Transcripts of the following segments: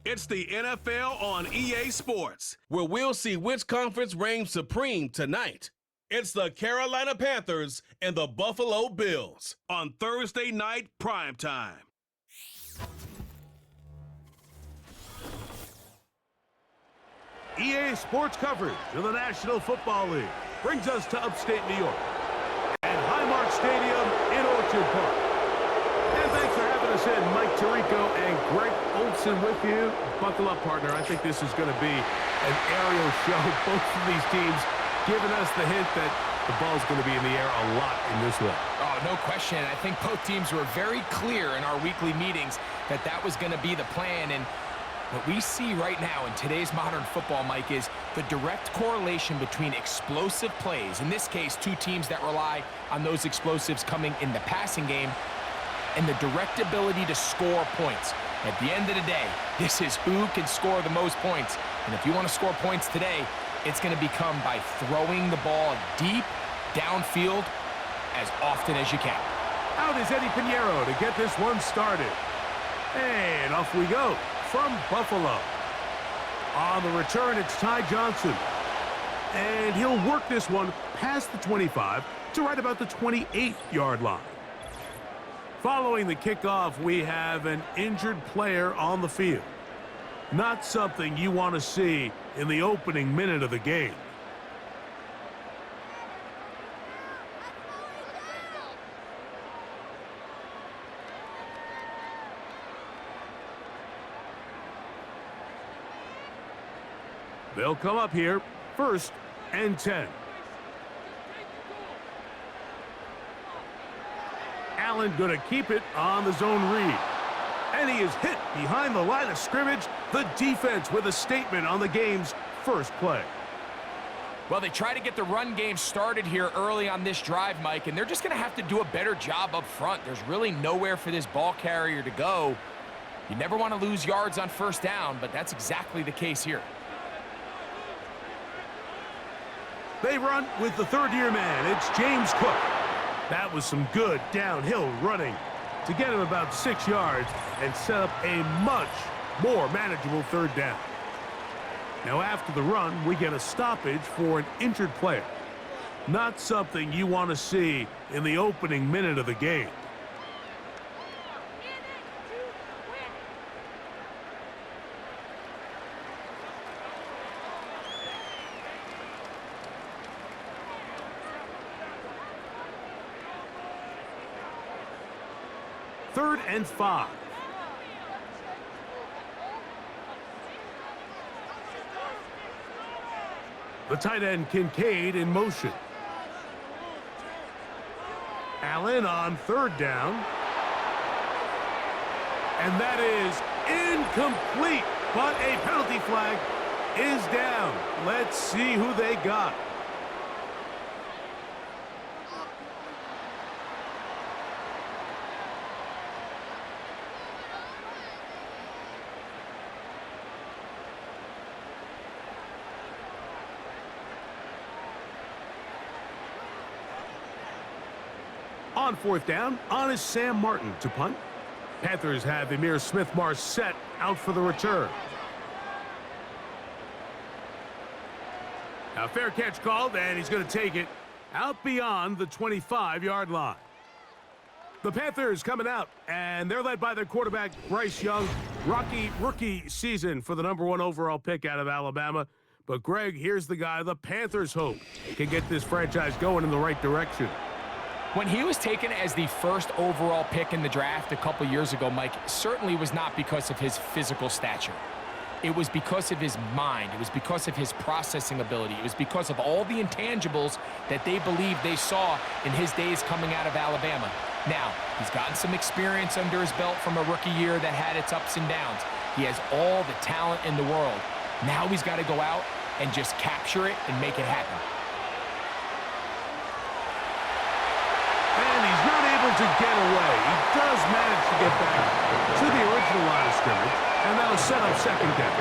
It's the NFL on EA Sports, where we'll see which conference reigns supreme tonight. It's the Carolina Panthers and the Buffalo Bills on Thursday night primetime. EA Sports coverage of the National Football League brings us to upstate New York and Highmark Stadium in Orchard Park. And thanks for having us in, Mike Tirico and Greg Olson with you. Buckle up, partner. I think this is going to be an aerial show. Both of these teams giving us the hint that the ball's going to be in the air a lot in this one. Oh, no question. I think both teams were very clear in our weekly meetings that that was going to be the plan. And what we see right now in today's modern football, Mike, is the direct correlation between explosive plays, in this case, two teams that rely on those explosives coming in the passing game, and the direct ability to score points. At the end of the day, this is who can score the most points. And if you want to score points today, it's going to become by throwing the ball deep downfield as often as you can. Out is Eddie Pinheiro to get this one started. And off we go from Buffalo. On the return, it's Ty Johnson. And he'll work this one past the 25 to right about the 28-yard line. Following the kickoff, we have an injured player on the field. Not something you want to see in the opening minute of the game. They'll come up here, 1st and 10. Allen going to keep it on the zone read. And he is hit behind the line of scrimmage. The defense with a statement on the game's first play. Well, they try to get the run game started here early on this drive, Mike, and they're just going to have to do a better job up front. There's really nowhere for this ball carrier to go. You never want to lose yards on 1st down, but that's exactly the case here. They run with the third-year man. It's James Cook. That was some good downhill running to get him about 6 yards and set up a much more manageable 3rd down. Now after the run, we get a stoppage for an injured player. Not something you want to see in the opening minute of the game. Third and 5. The tight end Kincaid in motion. Allen on 3rd down. And that is incomplete, but a penalty flag is down. Let's see who they got. On 4th down, on is Sam Martin to punt. Panthers have Emir Smith-Marset out for the return. Now fair catch called, and he's going to take it out beyond the 25-yard line. The Panthers coming out, and they're led by their quarterback, Bryce Young. Rocky rookie season for the #1 overall pick out of Alabama. But, Greg, here's the guy the Panthers hope can get this franchise going in the right direction. When he was taken as the 1st overall pick in the draft a couple years ago, Mike, certainly was not because of his physical stature. It was because of his mind. It was because of his processing ability. It was because of all the intangibles that they believed they saw in his days coming out of Alabama. Now, he's gotten some experience under his belt from a rookie year that had its ups and downs. He has all the talent in the world. Now he's got to go out and just capture it and make it happen. To get away. He does manage to get back to the original line of scrimmage, and that'll set up 2nd down.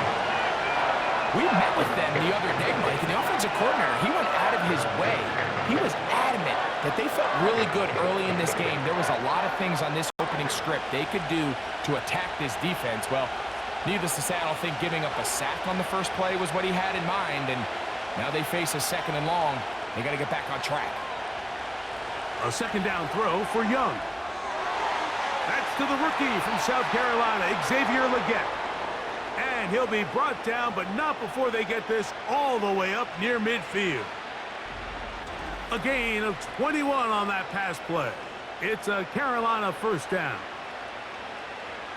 We met with them the other day, Mike, and the offensive coordinator, he went out of his way. He was adamant that they felt really good early in this game. There was a lot of things on this opening script they could do to attack this defense. Well, Needless to say, I don't think giving up a sack on the first play was what he had in mind, and now they face a 2nd and long. They got to get back on track. A 2nd down throw for Young. That's to the rookie from South Carolina, Xavier Legette. And he'll be brought down, but not before they get this all the way up near midfield. A gain of 21 on that pass play. It's a Carolina 1st down.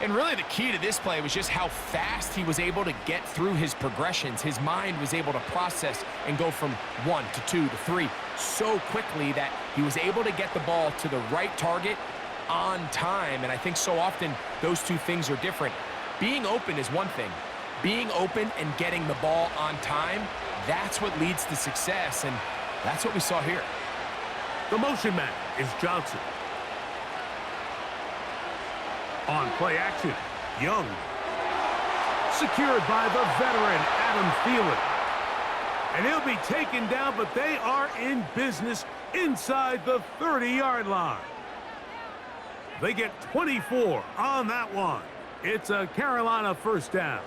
And really the key to this play was just how fast he was able to get through his progressions. His mind was able to process and go from 1 to 2 to 3 so quickly that he was able to get the ball to the right target on time. And I think so often those two things are different. Being open is one thing. Being open and getting the ball on time, that's what leads to success, and that's what we saw here. The motion man is Johnson. On play action, Young. Secured by the veteran, Adam Thielen. And he'll be taken down, but they are in business inside the 30-yard line. They get 24 on that one. It's a Carolina 1st down.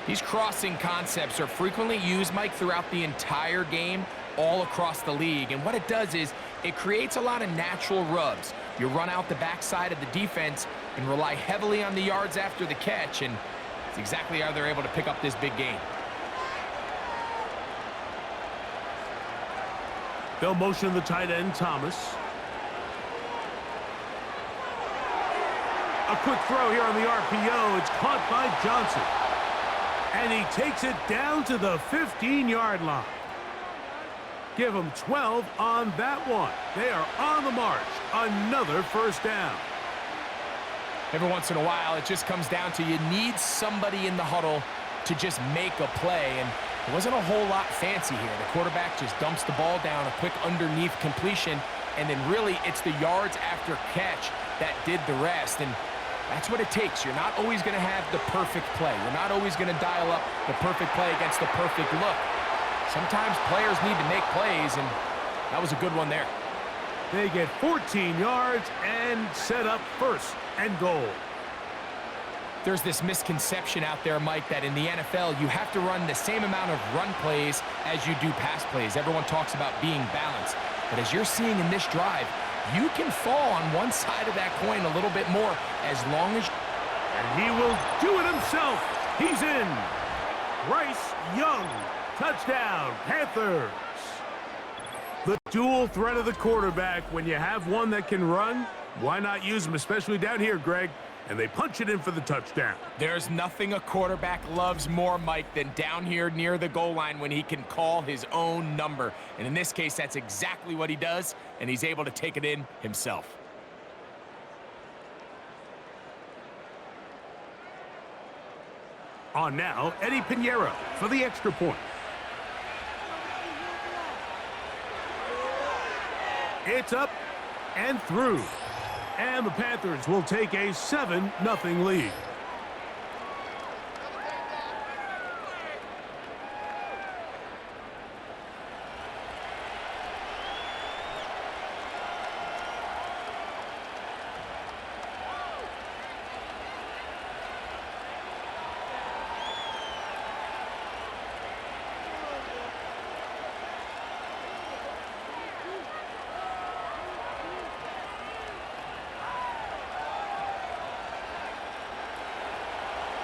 These crossing concepts are frequently used, Mike, throughout the entire game, all across the league. And what it does is it creates a lot of natural rubs. You run out the backside of the defense and rely heavily on the yards after the catch, and it's exactly how they're able to pick up this big gain. They'll motion the tight end, Thomas. A quick throw here on the RPO. It's caught by Johnson. And he takes it down to the 15-yard line. Give them 12 on that one. They are on the march. Another 1st down. Every once in a while, it just comes down to you need somebody in the huddle to just make a play. And it wasn't a whole lot fancy here. The quarterback just dumps the ball down, a quick underneath completion, and then really it's the yards after catch that did the rest. And that's what it takes. You're not always going to have the perfect play. You're not always going to dial up the perfect play against the perfect look. Sometimes players need to make plays, and that was a good one there. They get 14 yards and set up 1st and goal. There's this misconception out there, Mike, that in the NFL you have to run the same amount of run plays as you do pass plays. Everyone talks about being balanced. But as you're seeing in this drive, you can fall on one side of that coin a little bit more as long as... And he will do it himself. He's in. Bryce Young. Touchdown, Panthers. The dual threat of the quarterback. When you have one that can run, why not use him, especially down here, Greg? And they punch it in for the touchdown. There's nothing a quarterback loves more, Mike, than down here near the goal line when he can call his own number. And in this case, that's exactly what he does, and he's able to take it in himself. On now, Eddie Pinheiro for the extra point. It's up and through. And the Panthers will take a 7-0 lead.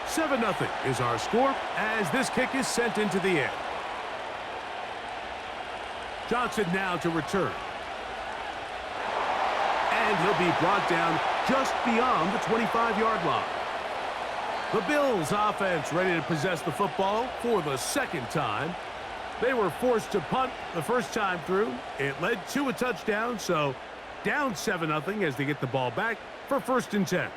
Seven 0 is our score as this kick is sent into the air. Johnson now to return. And he'll be brought down just beyond the 25-yard line. The Bills offense ready to possess the football for the 2nd time. They were forced to punt the first time through. It led to a touchdown, so down 7-0 as they get the ball back for 1st and 10.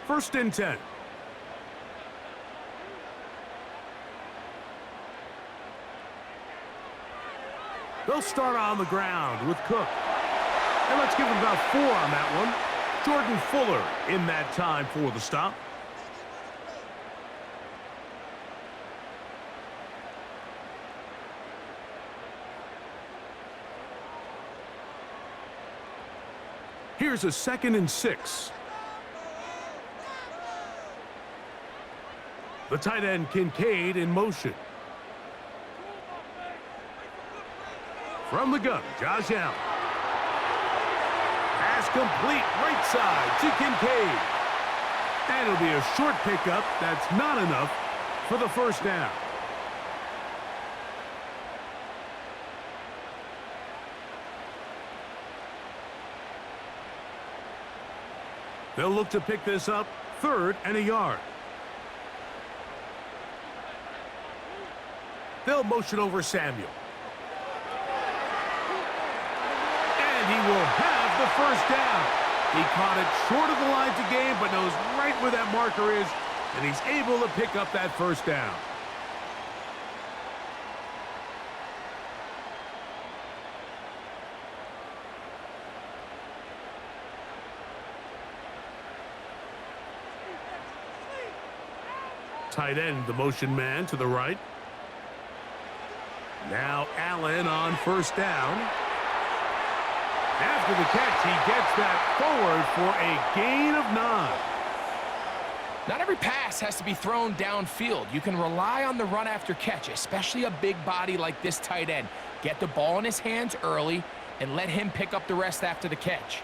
First and 10. They'll start on the ground with Cook. And let's give him about 4 on that one. Jordan Fuller in that time for the stop. Here's a 2nd and 6. The tight end Kincaid in motion. From the gun, Josh Allen. Pass complete right side to Kincaid. And it'll be a short pickup. That's not enough for the first down. They'll look to pick this up, 3rd and a yard. They'll motion over Samuel. And he will have the first down. He caught it short of the lines of game, but knows right where that marker is, and he's able to pick up that first down. Tight end, the motion man to the right. Now Allen on first down. After the catch, he gets that forward for a gain of 9. Not every pass has to be thrown downfield. You can rely on the run after catch, especially a big body like this tight end. Get the ball in his hands early and let him pick up the rest after the catch.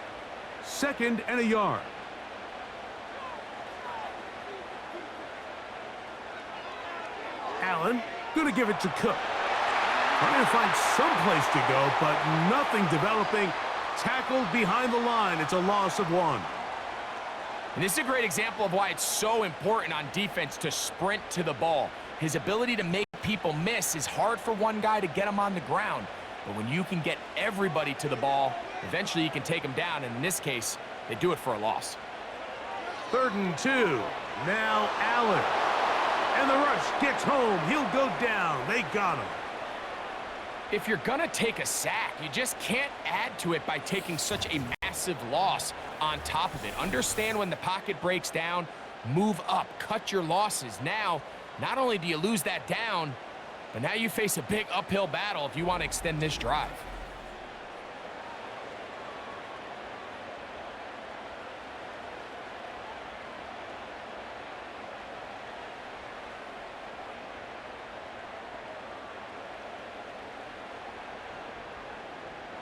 2nd and a yard. Allen going to give it to Cook. Trying to find some place to go, but nothing developing. Tackled behind the line. It's a loss of 1. And this is a great example of why it's so important on defense to sprint to the ball. His ability to make people miss is hard for one guy to get him on the ground. But when you can get everybody to the ball, eventually you can take him down. And in this case, they do it for a loss. 3rd and 2. Now Allen. And the rush gets home. He'll go down. They got him. If you're going to take a sack, you just can't add to it by taking such a massive loss on top of it. Understand when the pocket breaks down, move up, cut your losses. Now, not only do you lose that down, but now you face a big uphill battle if you want to extend this drive.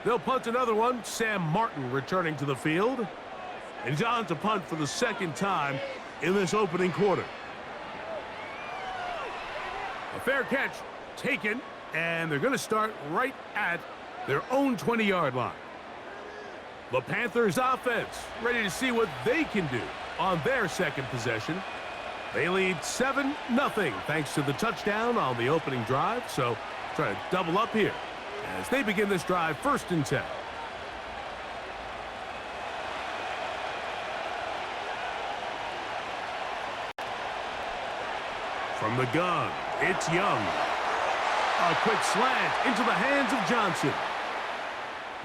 They'll punt another one. Sam Martin returning to the field. And he's on to punt for the 2nd time in this opening quarter. A fair catch taken, and they're going to start right at their own 20-yard line. The Panthers offense ready to see what they can do on their 2nd possession. They lead 7-0 thanks to the touchdown on the opening drive, so try to double up here as they begin this drive, 1st and 10. From the gun, it's Young. A quick slant into the hands of Johnson.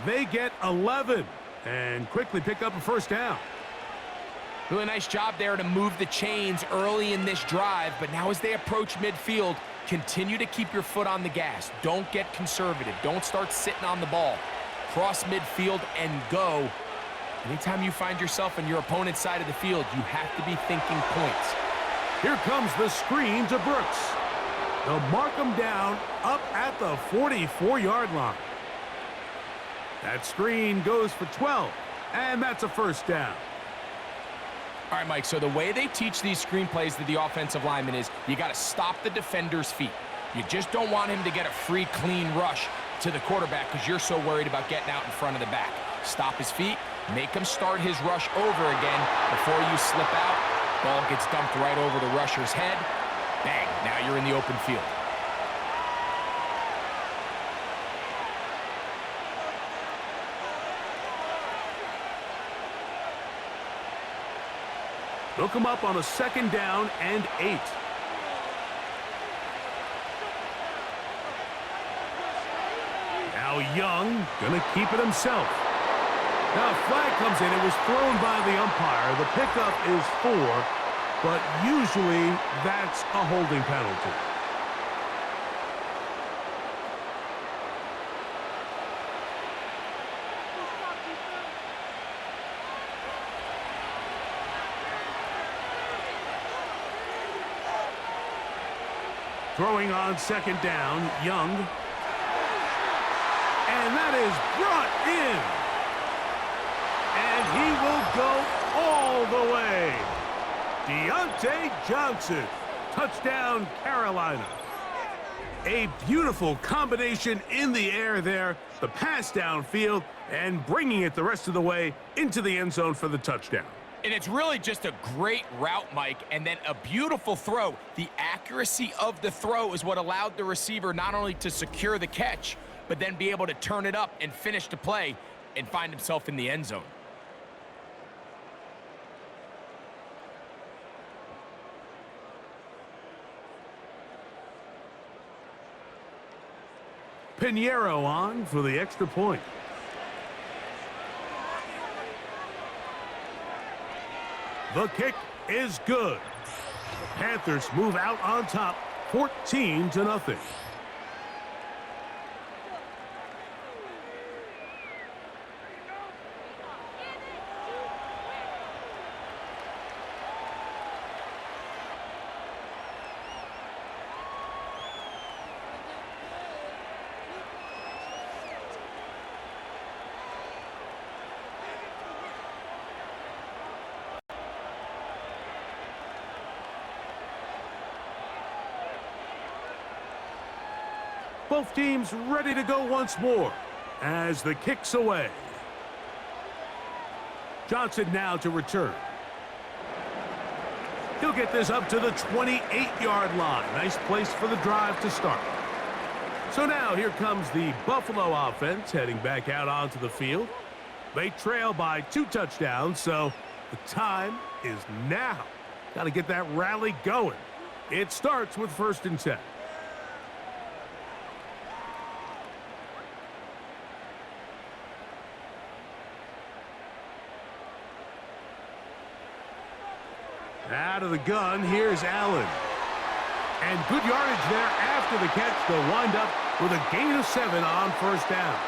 They get 11 and quickly pick up a first down. Really nice job there to move the chains early in this drive, but now as they approach midfield, continue to keep your foot on the gas. Don't get conservative. Don't start sitting on the ball. Cross midfield and go. Anytime you find yourself on your opponent's side of the field, you have to be thinking points. Here comes the screen to Brooks. They'll mark him down up at the 44-yard line. That screen goes for 12, and that's a first down. All right, Mike, so the way they teach these screenplays to the offensive lineman is you got to stop the defender's feet. You just don't want him to get a free, clean rush to the quarterback because you're so worried about getting out in front of the back. Stop his feet, make him start his rush over again before you slip out. Ball gets dumped right over the rusher's head. Bang, now you're in the open field. They'll come up on a 2nd down and 8. Now Young gonna keep it himself. Now a flag comes in. It was thrown by the umpire. The pickup is 4, but usually that's a holding penalty. Throwing on second down, Young. And that is brought in. And he will go all the way. Deontay Johnson. Touchdown, Carolina. A beautiful combination in the air there. The pass downfield and bringing it the rest of the way into the end zone for the touchdown. And it's really just a great route, Mike, and then a beautiful throw. The accuracy of the throw is what allowed the receiver not only to secure the catch, but then be able to turn it up and finish the play and find himself in the end zone. Pinheiro on for the extra point. The kick is good. The Panthers move out on top, 14-0. Both teams ready to go once more as the kick's away. Johnson now to return. He'll get this up to the 28-yard line. Nice place for the drive to start. So now here comes the Buffalo offense heading back out onto the field. They trail by 2 touchdowns, so the time is now. Got to get that rally going. It starts with 1st and 10. Out of the gun, here's Allen. And good yardage there after the catch. They'll wind up with a gain of 7 on 1st down.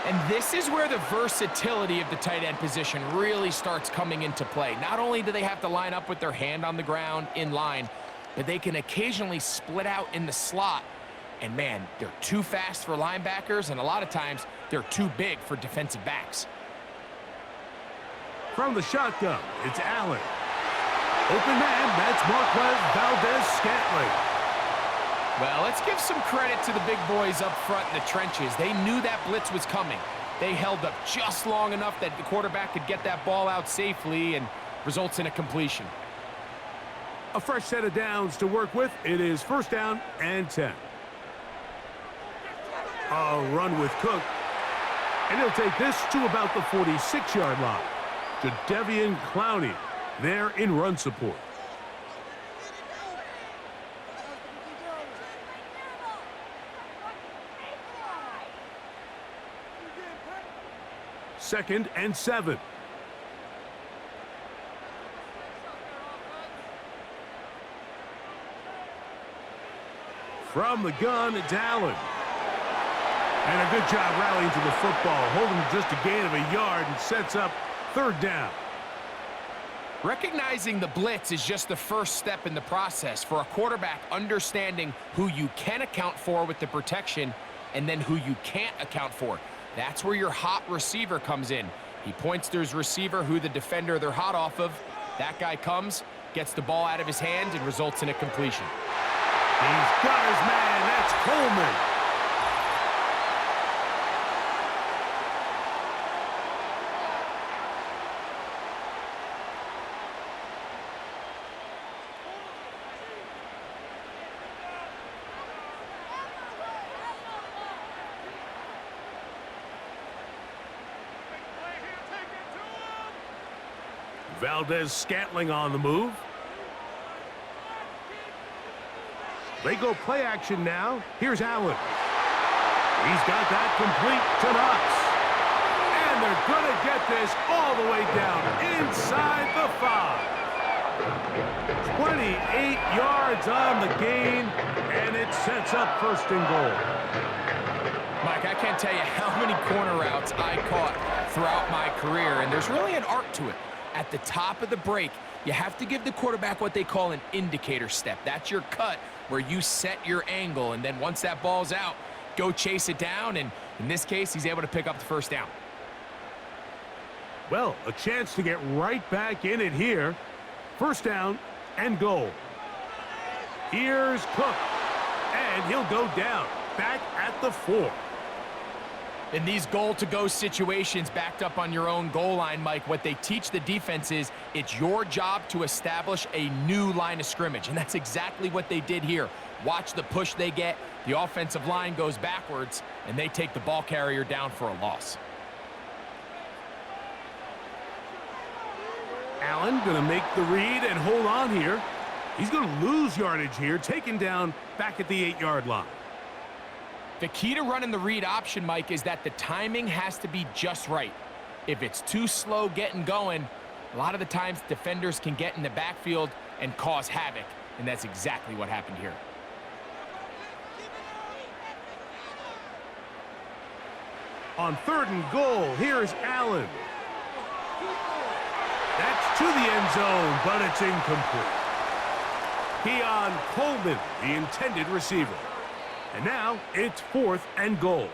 And this is where the versatility of the tight end position really starts coming into play. Not only do they have to line up with their hand on the ground in line, but they can occasionally split out in the slot. And man, they're too fast for linebackers, and a lot of times they're too big for defensive backs. From the shotgun, it's Allen. Open man, that's Marquez Valdez-Scantling. Well, let's give some credit to the big boys up front in the trenches. They knew that blitz was coming. They held up just long enough that the quarterback could get that ball out safely and results in a completion. A fresh set of downs to work with. It is 1st down and 10. A run with Cook. And he'll take this to about the 46-yard line. Jadeveon Clowney there in run support. Second and 7. From the gun, it's Allen. And a good job rallying to the football, holding just a gain of a yard and sets up 3rd down. Recognizing the blitz is just the first step in the process for a quarterback understanding who you can account for with the protection and then who you can't account for. That's where your hot receiver comes in. He points to his receiver who the defender they're hot off of. That guy comes, gets the ball out of his hand, and results in a completion. He's got his man. That's Coleman. Valdez-Scantling on the move. They go play action now. Here's Allen. He's got that complete to Knox. And they're going to get this all the way down inside the 5. 28 yards on the gain, and it sets up 1st and goal. Mike, I can't tell you how many corner routes I caught throughout my career, and there's really an art to it. At the top of the break, you have to give the quarterback what they call an indicator step. That's your cut where you set your angle, and then once that ball's out, go chase it down, and in this case, he's able to pick up the first down. Well, a chance to get right back in it here. First down and goal. Here's Cook, and he'll go down, back at the 4. In these goal-to-go situations backed up on your own goal line, Mike, what they teach the defense is it's your job to establish a new line of scrimmage, and that's exactly what they did here. Watch the push they get. The offensive line goes backwards, and they take the ball carrier down for a loss. Allen going to make the read and hold on here. He's going to lose yardage here, taken down back at the 8-yard line. The key to running the read option, Mike, is that the timing has to be just right. If it's too slow getting going, a lot of the times defenders can get in the backfield and cause havoc, and that's exactly what happened here. On 3rd and goal, here's Allen. That's to the end zone, but it's incomplete. Keon Coleman, the intended receiver. And now it's 4th and goal.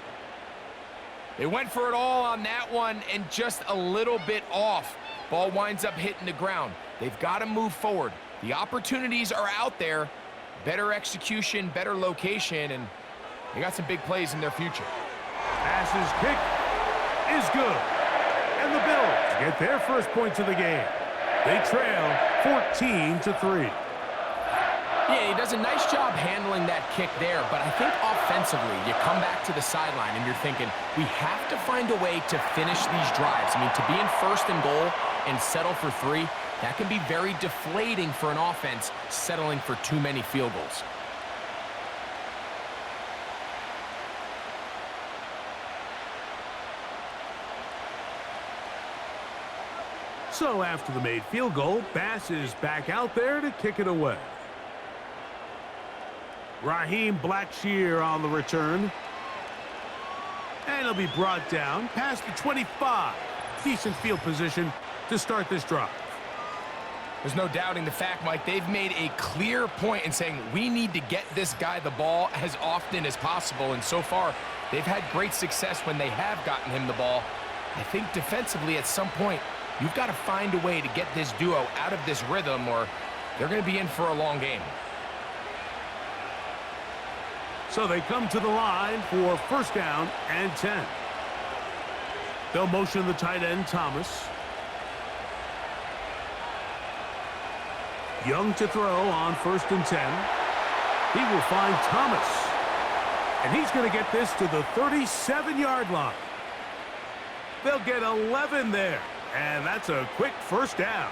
They went for it all on that one and just a little bit off. Ball winds up hitting the ground. They've got to move forward. The opportunities are out there. Better execution, better location, and they got some big plays in their future. Passes kick is good. And the Bills get their first points of the game. They trail 14-3. Yeah, he does a nice job handling that kick there, but I think offensively, you come back to the sideline and you're thinking, we have to find a way to finish these drives. I mean, to be in 1st and goal and settle for 3, that can be very deflating for an offense settling for too many field goals. So after the made field goal, Bass is back out there to kick it away. Raheem Blackshear on the return. And he'll be brought down past the 25. Decent field position to start this drive. There's no doubting the fact, Mike, they've made a clear point in saying we need to get this guy the ball as often as possible. And so far, they've had great success when they have gotten him the ball. I think defensively at some point, you've got to find a way to get this duo out of this rhythm or they're going to be in for a long game. So they come to the line for 1st down and 10. They'll motion the tight end, Thomas. Young to throw on 1st and 10. He will find Thomas. And he's going to get this to the 37-yard line. They'll get 11 there. And that's a quick 1st down.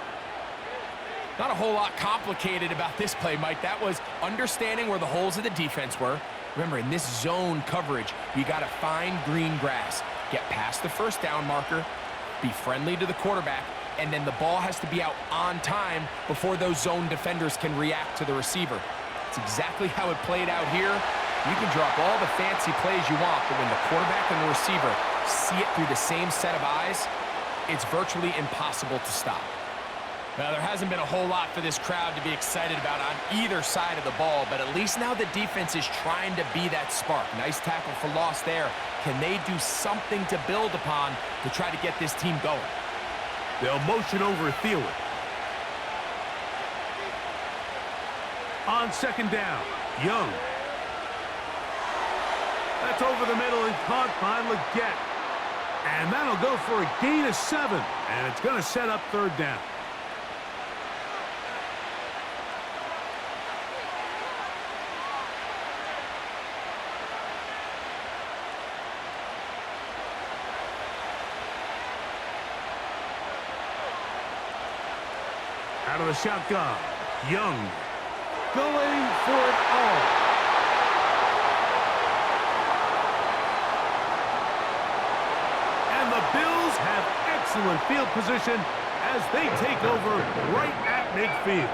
Not a whole lot complicated about this play, Mike. That was understanding where the holes of the defense were. Remember, in this zone coverage, you got to find green grass. Get past the 1st down marker, be friendly to the quarterback, and then the ball has to be out on time before those zone defenders can react to the receiver. It's exactly how it played out here. You can drop all the fancy plays you want, but when the quarterback and the receiver see it through the same set of eyes, it's virtually impossible to stop. Now, there hasn't been a whole lot for this crowd to be excited about on either side of the ball, but at least now the defense is trying to be that spark. Nice tackle for loss there. Can they do something to build upon to try to get this team going? They'll motion over Thielen. On 2nd down, Young. That's over the middle and caught by Leggett. And that'll go for a gain of 7, and it's going to set up 3rd down. Out of the shotgun, Young going for it all. And the Bills have excellent field position as they take over right at midfield.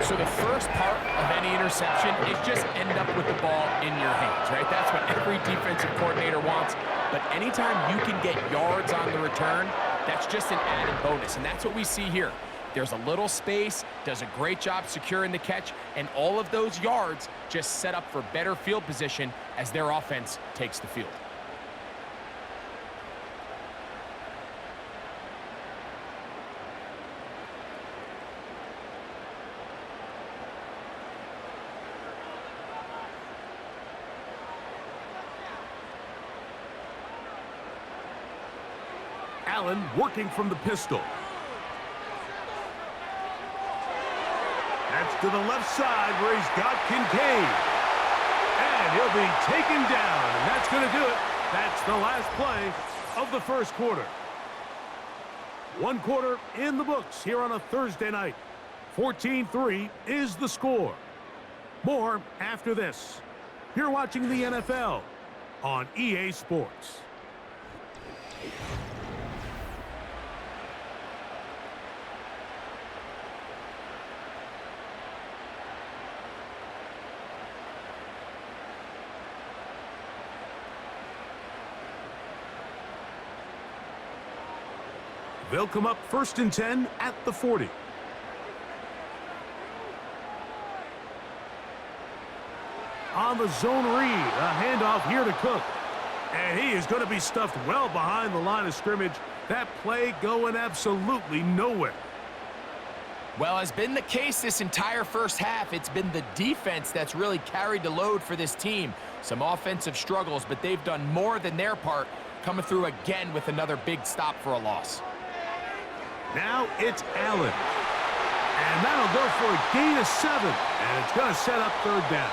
So the first part of any interception is just end up with the ball in your hands, right? That's what every defensive coordinator wants. But anytime you can get yards on the return, That's just an added bonus, and that's what we see here. There's a little space, does a great job securing the catch, and all of those yards just set up for better field position as their offense takes the field. Allen working from the pistol. That's to the left side where he's got Kincaid. And he'll be taken down, and that's going to do it. That's the last play of the first quarter. One quarter in the books here on a Thursday night. 14-3 is the score. More after this. You're watching the NFL on EA Sports. They'll come up 1st and 10 at the 40. On the zone read, a handoff here to Cook. And he is going to be stuffed well behind the line of scrimmage. That play going absolutely nowhere. Well, as been the case this entire first half, it's been the defense that's really carried the load for this team. Some offensive struggles, but they've done more than their part, coming through again with another big stop for a loss. Now it's Allen. And that'll go for a gain of 7. And it's going to set up 3rd down.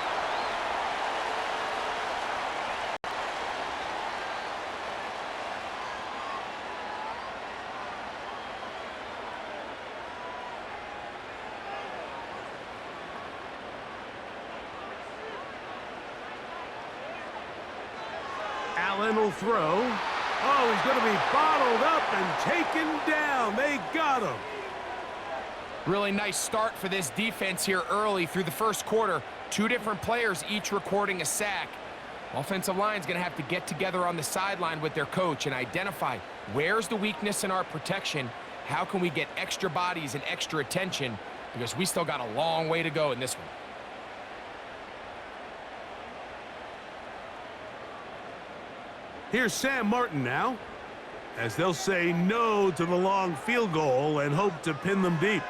Allen will throw. Oh, he's going to be bottled up and taken down. They got him. Really nice start for this defense here early through the first quarter. 2 different players each recording a sack. Offensive line's going to have to get together on the sideline with their coach and identify where's the weakness in our protection. How can we get extra bodies and extra attention? Because we still got a long way to go in this one. Here's Sam Martin now, as they'll say no to the long field goal and hope to pin them deep.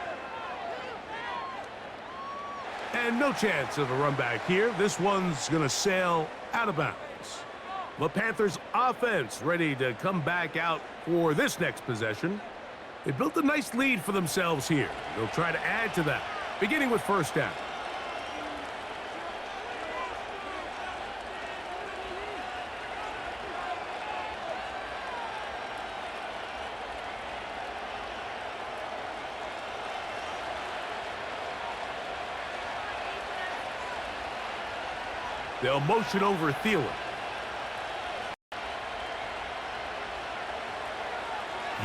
And no chance of a run back here. This one's going to sail out of bounds. The Panthers offense ready to come back out for this next possession. They built a nice lead for themselves here. They'll try to add to that, beginning with 1st down. They'll motion over Thielen.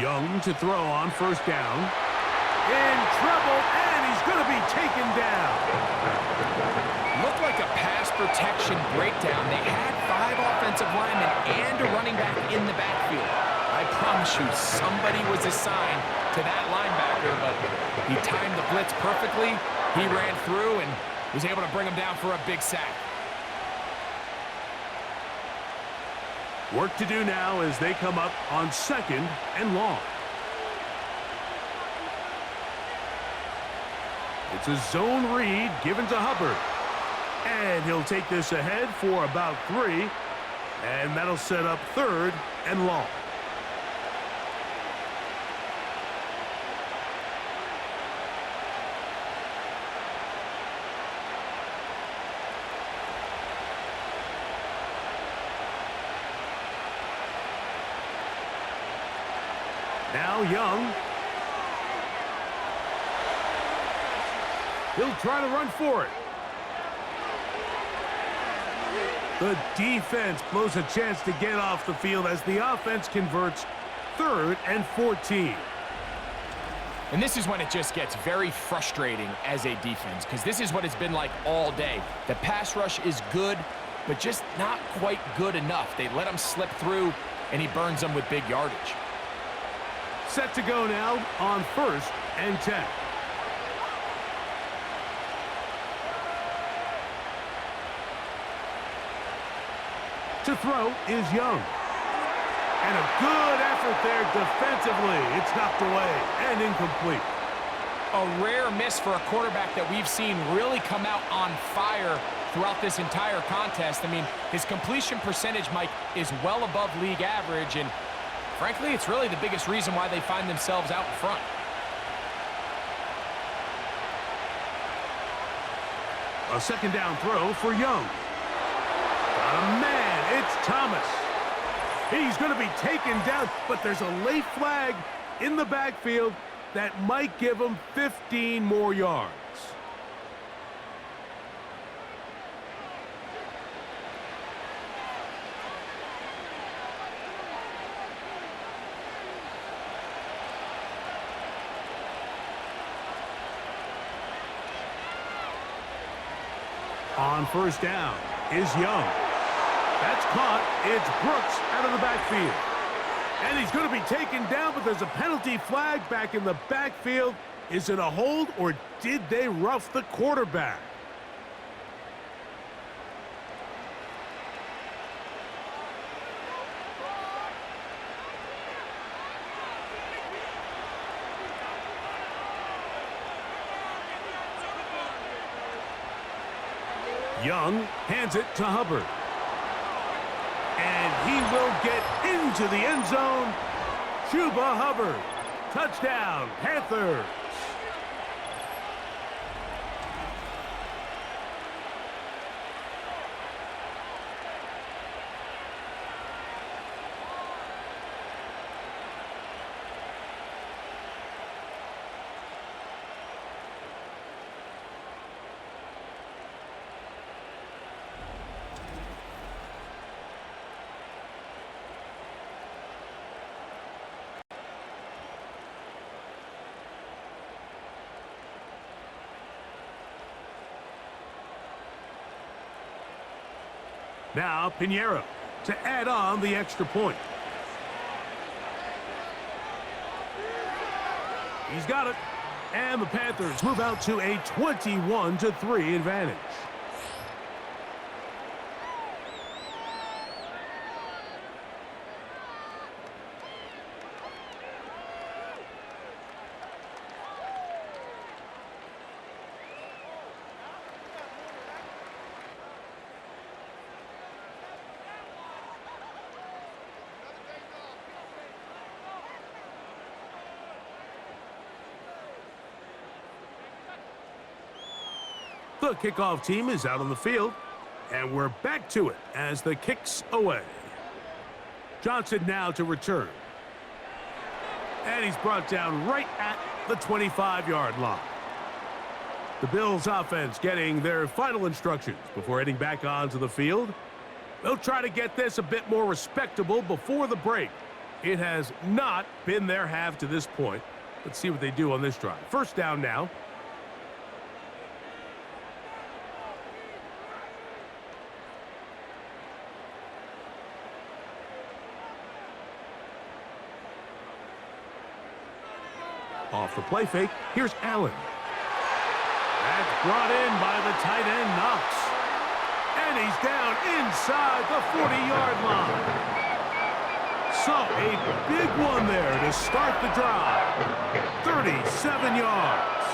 Young to throw on 1st down. In trouble, and he's going to be taken down. Looked like a pass protection breakdown. They had 5 offensive linemen and a running back in the backfield. I promise you, somebody was assigned to that linebacker, but he timed the blitz perfectly. He ran through and was able to bring him down for a big sack. Work to do now as they come up on 2nd and long. It's a zone read given to Hubbard. And he'll take this ahead for about 3. And that'll set up 3rd and long. Now Young. He'll try to run for it. The defense blows a chance to get off the field as the offense converts 3rd and 14. And this is when it just gets very frustrating as a defense, because this is what it's been like all day. The pass rush is good, but just not quite good enough. They let him slip through, and he burns them with big yardage. set to go now on 1st and 10. To throw is Young. And a good effort there defensively. It's knocked away and incomplete. A rare miss for a quarterback that we've seen really come out on fire throughout this entire contest. I mean, his completion percentage, Mike, is well above league average, and frankly, it's really the biggest reason why they find themselves out in front. A second down throw for Young. Got a man, it's Thomas. He's going to be taken down, but there's a late flag in the backfield that might give him 15 more yards. On 1st down is Young. That's caught. It's Brooks out of the backfield. And he's going to be taken down, but there's a penalty flag back in the backfield. Is it a hold, or did they rough the quarterback? Young hands it to Hubbard. And he will get into the end zone. Chuba Hubbard. Touchdown, Panthers. Now Pinheiro to add on the extra point. He's got it. And the Panthers move out to a 21-3 advantage. The kickoff team is out on the field, and we're back to it as the kick's away. Johnson now to return. And he's brought down right at the 25-yard line. The Bills offense getting their final instructions before heading back onto the field. They'll try to get this a bit more respectable before the break. It has not been their half to this point. Let's see what they do on this drive. 1st down now. Off the play fake, here's Allen. That's brought in by the tight end, Knox. And he's down inside the 40-yard line. So a big one there to start the drive. 37 yards.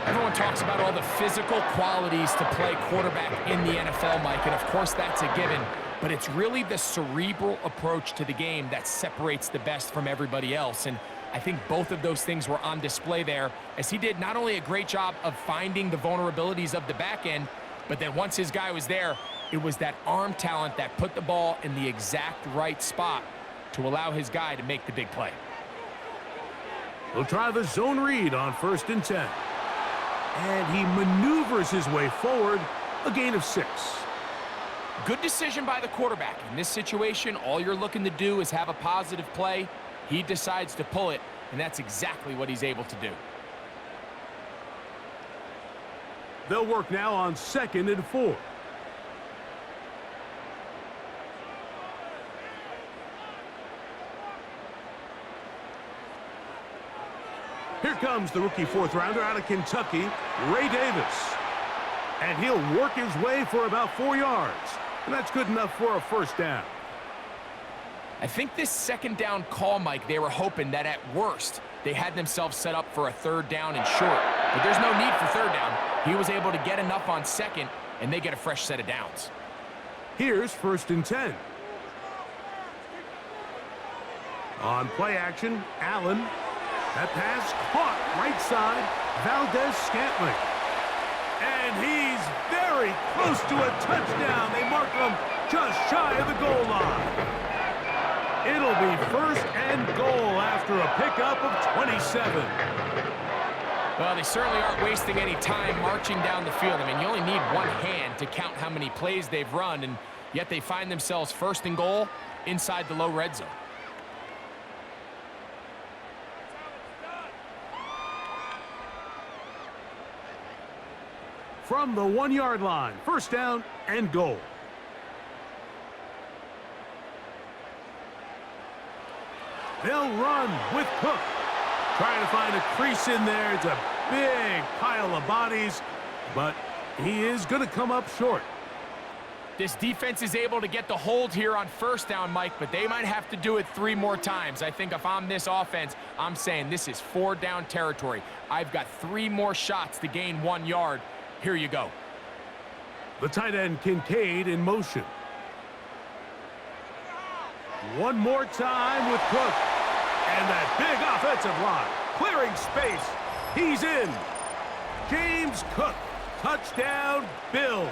Everyone talks about all the physical qualities to play quarterback in the NFL, Mike, and of course that's a given. But it's really the cerebral approach to the game that separates the best from everybody else. And I think both of those things were on display there, as he did not only a great job of finding the vulnerabilities of the back end, but then once his guy was there, it was that arm talent that put the ball in the exact right spot to allow his guy to make the big play. He'll try the zone read on 1st and 10. And he maneuvers his way forward, a gain of 6. Good decision by the quarterback. In this situation, all you're looking to do is have a positive play. He decides to pull it, and that's exactly what he's able to do. They'll work now on 2nd and 4. Here comes the rookie fourth-rounder out of Kentucky, Ray Davis. And he'll work his way for about 4 yards. And that's good enough for a first down. I think this second down call, Mike, they were hoping that at worst they had themselves set up for a third down and short. But there's no need for third down. He was able to get enough on second, and they get a fresh set of downs. Here's 1st and 10. On play action, Allen. That pass caught right side, Valdez-Scantling. And he's very close to a touchdown. They mark him just shy of the goal line. It'll be 1st and goal after a pickup of 27. Well, they certainly aren't wasting any time marching down the field. I mean, you only need one hand to count how many plays they've run, and yet they find themselves 1st and goal inside the low red zone. From the 1-yard line, 1st down and goal. They'll run with Cook. Trying to find a crease in there. It's a big pile of bodies, but he is going to come up short. This defense is able to get the hold here on 1st down, Mike, but they might have to do it 3 more times. I think if I'm this offense, I'm saying this is 4-down territory. I've got 3 more shots to gain 1 yard. Here you go. The tight end Kincaid in motion. One more time with Cook. And that big offensive line. Clearing space. He's in. James Cook. Touchdown, Bills.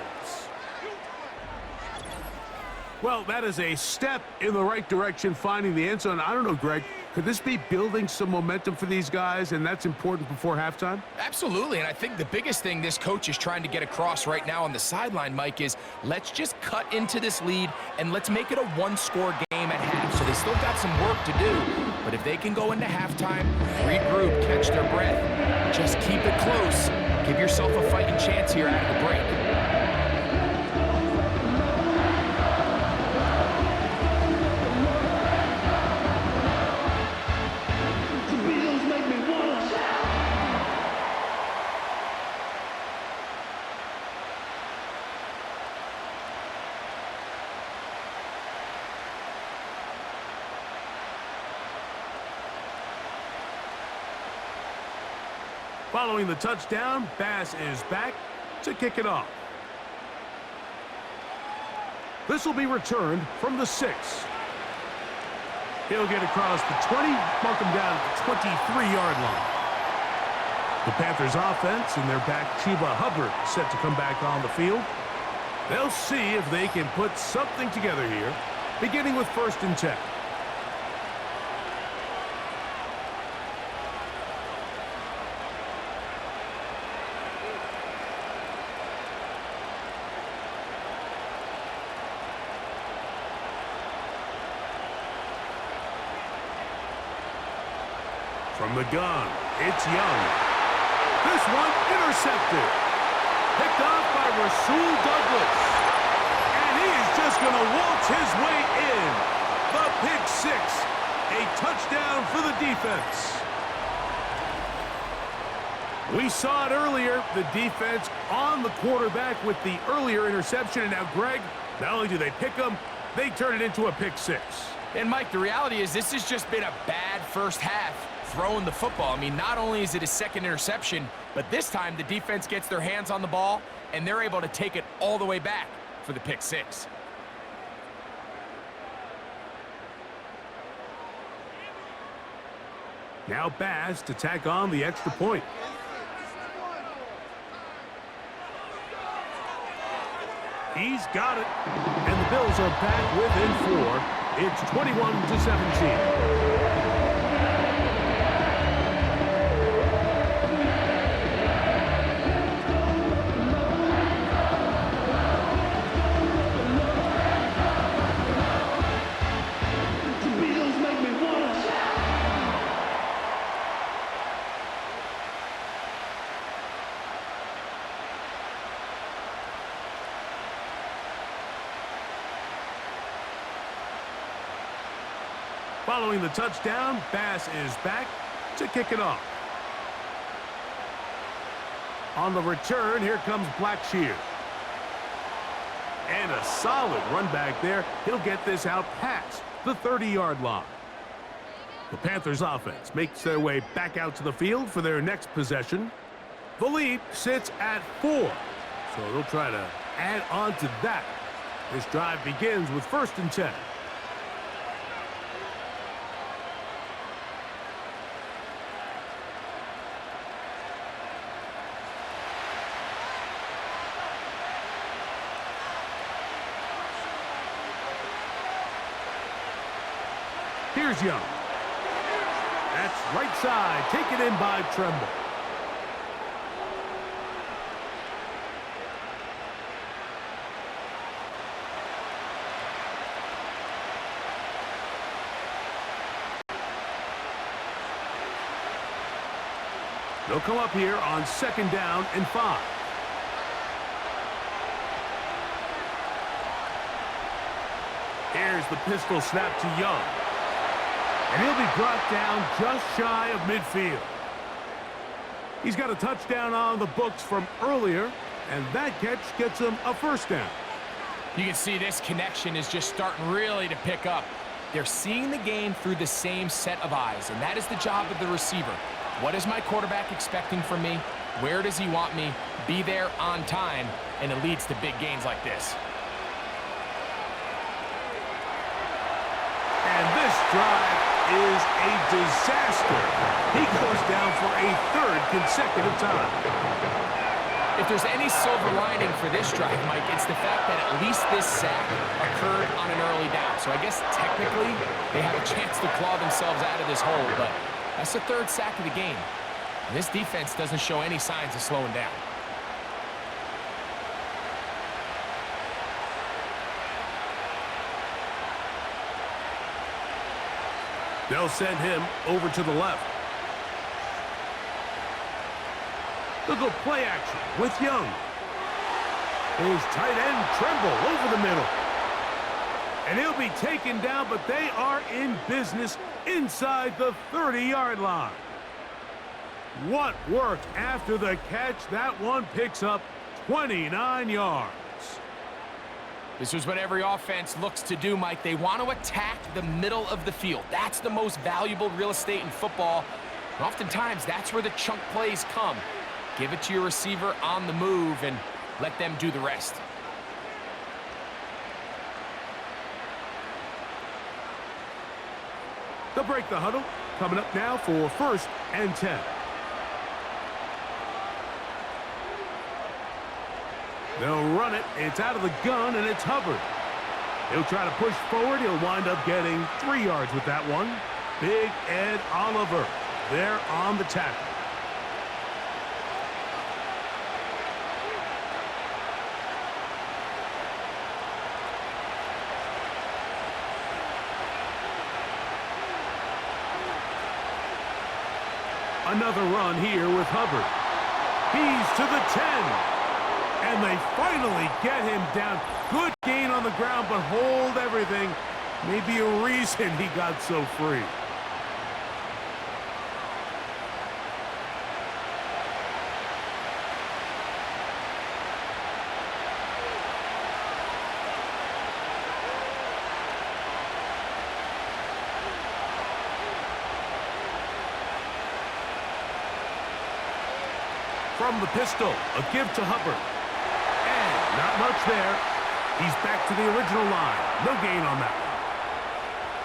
Well, that is a step in the right direction, finding the end zone. I don't know, Greg. Could this be building some momentum for these guys, and that's important before halftime? Absolutely, and I think the biggest thing this coach is trying to get across right now on the sideline, Mike, is let's just cut into this lead and let's make it a 1-score game at half. So they still got some work to do, but if they can go into halftime, regroup, catch their breath, just keep it close, give yourself a fighting chance here out of the break. Following the touchdown, Bass is back to kick it off. This will be returned from the 6. He'll get across the 20, mark him down at the 23-yard line. The Panthers offense and their back Chuba Hubbard set to come back on the field. They'll see if they can put something together here, beginning with 1st and 10. From the gun, it's Young. This one intercepted. Picked off by Rasul Douglas. And he is just going to waltz his way in. The pick 6. A touchdown for the defense. We saw it earlier, the defense on the quarterback with the earlier interception. And now, Greg, not only do they pick him, they turn it into a pick 6. And, Mike, the reality is this has just been a bad first half throwing the football. I mean, not only is it his 2nd interception, but this time the defense gets their hands on the ball, and they're able to take it all the way back for the pick 6. Now Bass to tack on the extra point. He's got it. And the Bills are back within 4. It's 21-17. Following the touchdown, Bass is back to kick it off. On the return, here comes Blackshear. And a solid run back there. He'll get this out past the 30-yard line. The Panthers offense makes their way back out to the field for their next possession. The lead sits at 4, so they'll try to add on to that. This drive begins with 1st and 10. Here's Young. That's right side, taken in by Tremble. They'll come up here on 2nd down and 5. Here's the pistol snap to Young. And he'll be brought down just shy of midfield. He's got a touchdown on the books from earlier, and that catch gets him a 1st down. You can see this connection is just starting really to pick up. They're seeing the game through the same set of eyes, and that is the job of the receiver. What is my quarterback expecting from me? Where does he want me? Be there on time, and it leads to big gains like this. And this drive is a disaster. He goes down for a 3rd consecutive time. If there's any silver lining for this drive, Mike, it's the fact that at least this sack occurred on an early down. So I guess technically they have a chance to claw themselves out of this hole, but that's the 3rd sack of the game. And this defense doesn't show any signs of slowing down. They'll send him over to the left. They'll go play action with Young. His tight end Tremble over the middle. And he'll be taken down, but they are in business inside the 30-yard line. What work after the catch. That one picks up 29 yards. This is what every offense looks to do, Mike. They want to attack the middle of the field. That's the most valuable real estate in football. And oftentimes, that's where the chunk plays come. Give it to your receiver on the move and let them do the rest. They'll break the huddle. Coming up now for 1st and 10. They'll run it. It's out of the gun, and it's Hubbard. He'll try to push forward. He'll wind up getting 3 yards with that one. Big Ed Oliver there on the tackle. Another run here with Hubbard. He's to the 10. And they finally get him down. Good gain on the ground, but hold everything. Maybe a reason he got so free. From the pistol, a give to Hubbard. Not much there. He's back to the original line. No gain on that one.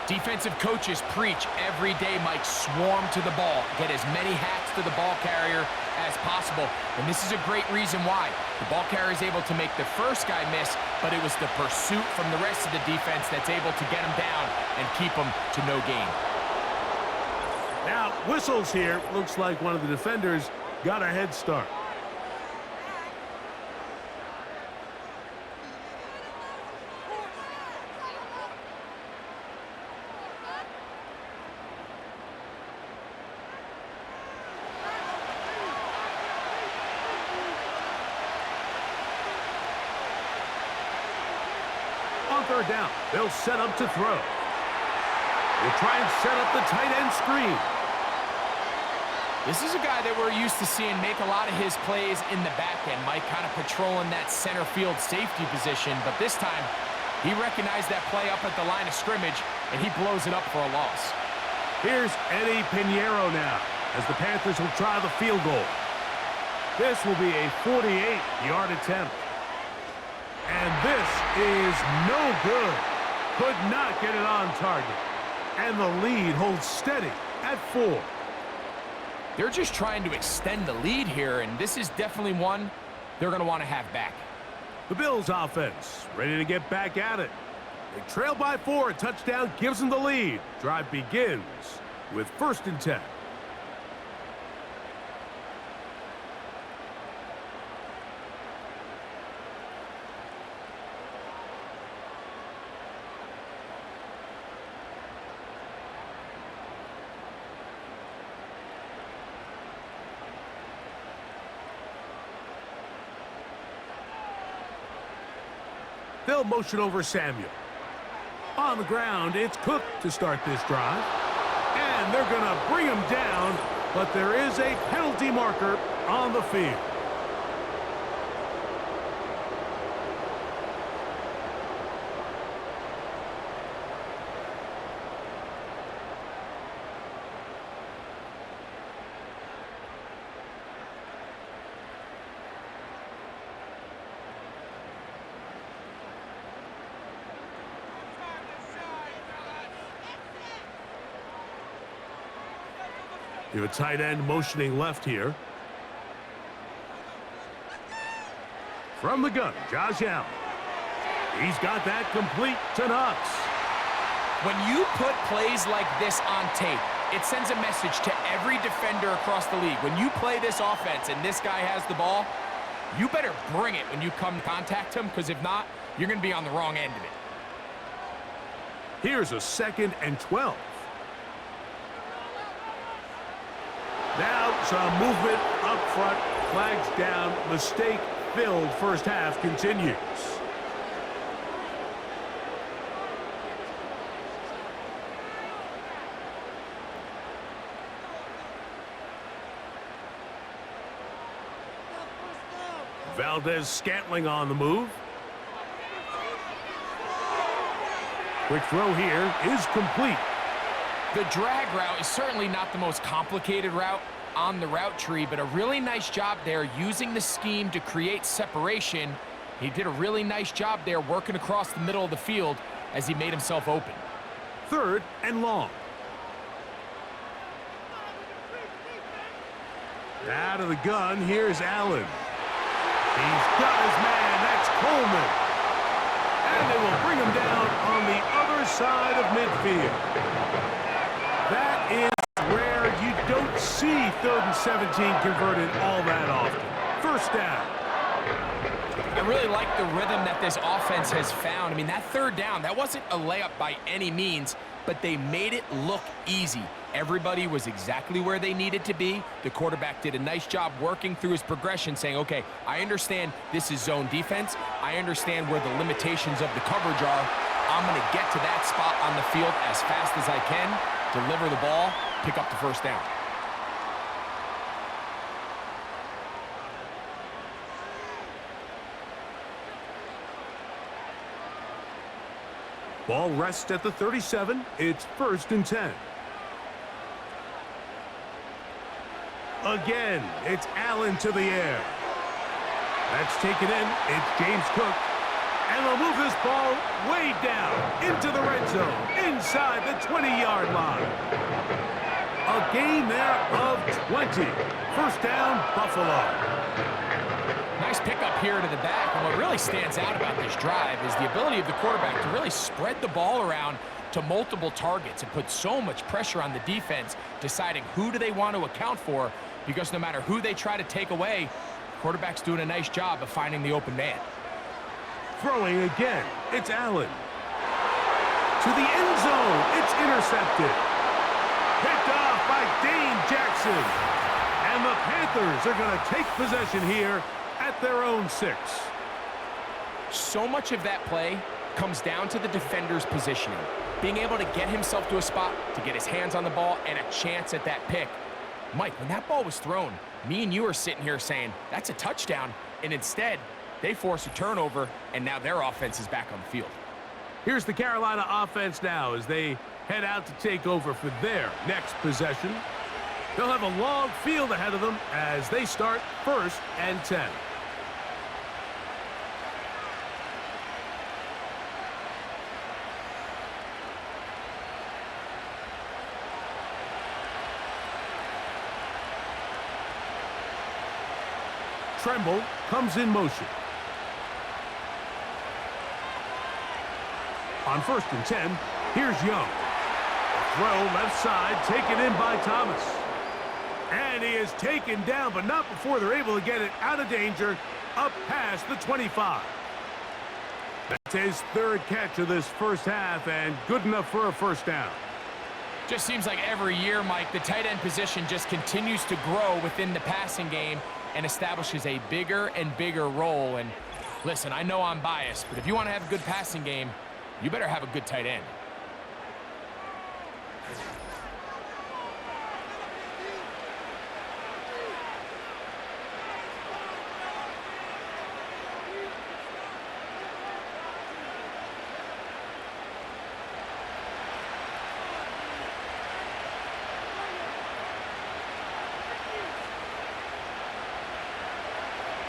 Defensive coaches preach every day, Mike, swarm to the ball. Get as many hats to the ball carrier as possible. And this is a great reason why. The ball carrier is able to make the first guy miss, but it was the pursuit from the rest of the defense that's able to get him down and keep him to no gain. Now, whistles here. Looks like one of the defenders got a head start. On 3rd down, they'll set up to throw. They'll try and set up the tight end screen. This is a guy that we're used to seeing make a lot of his plays in the back end. Mike kind of patrolling that center field safety position, but this time he recognized that play up at the line of scrimmage, and he blows it up for a loss. Here's Eddie Pinheiro now, as the Panthers will try the field goal. This will be a 48-yard attempt. And this is no good. Could not get it on target. And the lead holds steady at 4. They're just trying to extend the lead here, and this is definitely one they're going to want to have back. The Bills offense ready to get back at it. They trail by 4. A touchdown gives them the lead. Drive begins with 1st and 10. They'll motion over Samuel. On the ground, it's Cook to start this drive. And they're going to bring him down, but there is a penalty marker on the field. You have a tight end motioning left here. From the gun, Josh Allen. He's got that complete to Knox. When you put plays like this on tape, it sends a message to every defender across the league. When you play this offense and this guy has the ball, you better bring it when you come contact him, because if not, you're going to be on the wrong end of it. Here's a 2nd and 12. Now some movement up front, flags down, mistake-filled first half continues. Valdez-Scantling on the move. Quick throw here is complete. The drag route is certainly not the most complicated route on the route tree, but a really nice job there using the scheme to create separation. He did a really nice job there working across the middle of the field as he made himself open. 3rd and long. Out of the gun, here's Allen. He's got his man, that's Coleman. And they will bring him down on the other side of midfield. That is where you don't see 3rd and 17 converted all that often. 1st down. I really like the rhythm that this offense has found. I mean, that 3rd down, that wasn't a layup by any means, but they made it look easy. Everybody was exactly where they needed to be. The quarterback did a nice job working through his progression, saying, okay, I understand this is zone defense. I understand where the limitations of the coverage are. I'm going to get to that spot on the field as fast as I can, deliver the ball, pick up the 1st down. Ball rests at the 37. It's 1st and 10. Again, it's Allen to the air. That's taken in. It's James Cook. And they'll move this ball way down into the red zone, inside the 20-yard line. A gain there of 20. 1st down, Buffalo. Nice pickup here to the back, and what really stands out about this drive is the ability of the quarterback to really spread the ball around to multiple targets and put so much pressure on the defense, deciding who do they want to account for, because no matter who they try to take away, the quarterback's doing a nice job of finding the open man. Throwing again, it's Allen. To the end zone, it's intercepted. Picked off by Dane Jackson. And the Panthers are going to take possession here at their own 6. So much of that play comes down to the defender's positioning. Being able to get himself to a spot, to get his hands on the ball, and a chance at that pick. Mike, when that ball was thrown, me and you are sitting here saying, that's a touchdown, and instead, they force a turnover, and now their offense is back on the field. Here's the Carolina offense now as they head out to take over for their next possession. They'll have a long field ahead of them as they start 1st and 10. Tremble comes in motion. On 1st and 10, here's Young. Throw left side, taken in by Thomas. And he is taken down, but not before they're able to get it out of danger, up past the 25. That's his 3rd catch of this first half, and good enough for a first down. Just seems like every year, Mike, the tight end position just continues to grow within the passing game and establishes a bigger and bigger role. And listen, I know I'm biased, but if you want to have a good passing game, you better have a good tight end.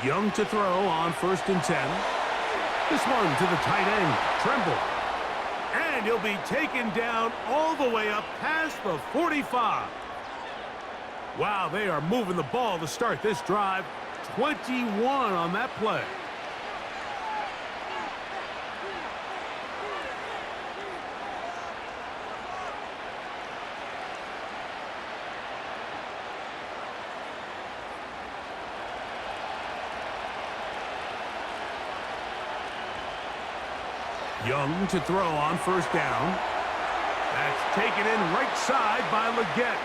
Young to throw on 1st and 10. This one to the tight end, Tremble. And he'll be taken down all the way up past the 45. Wow, they are moving the ball to start this drive. 21 on that play. Young to throw on 1st down. That's taken in right side by Leggett.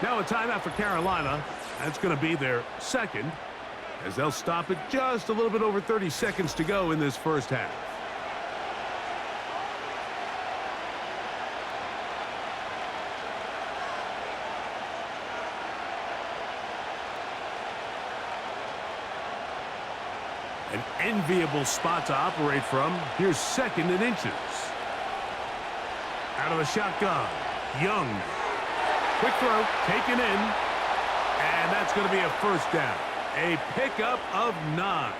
Now a timeout for Carolina. That's going to be their 2nd, as they'll stop it just a little bit over 30 seconds to go in this first half. An enviable spot to operate from. Here's 2nd and inches. Out of the shotgun, Young. Quick throw, taken in. And that's going to be a first down. A pickup of 9.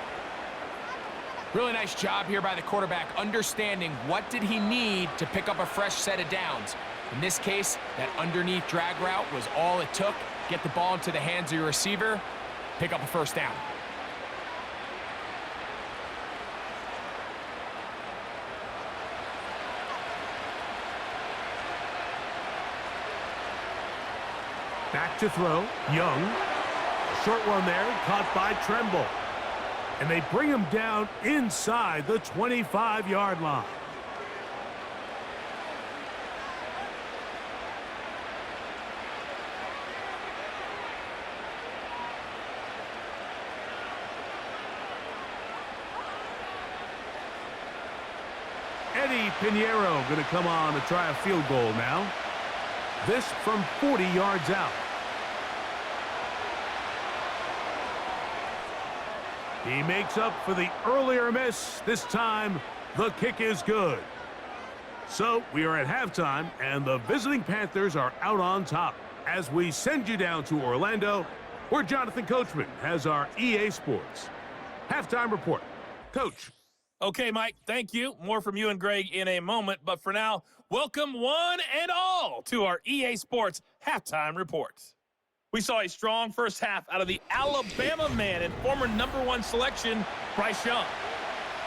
Really nice job here by the quarterback, understanding what did he need to pick up a fresh set of downs. In this case, that underneath drag route was all it took. Get the ball into the hands of your receiver, pick up a first down. Back to throw, Young. Short one there, caught by Tremble. And they bring him down inside the 25-yard line. Eddie Pinheiro going to come on to try a field goal now. This from 40 yards out. He makes up for the earlier miss. This time, the kick is good. So, we are at halftime, and the visiting Panthers are out on top. As we send you down to Orlando, where Jonathan Coachman has our EA Sports halftime report. Coach. Okay, Mike, thank you. More from you and Greg in a moment. But for now, welcome one and all to our EA Sports halftime reports. We saw a strong first half out of the Alabama man and former #1 selection, Bryce Young.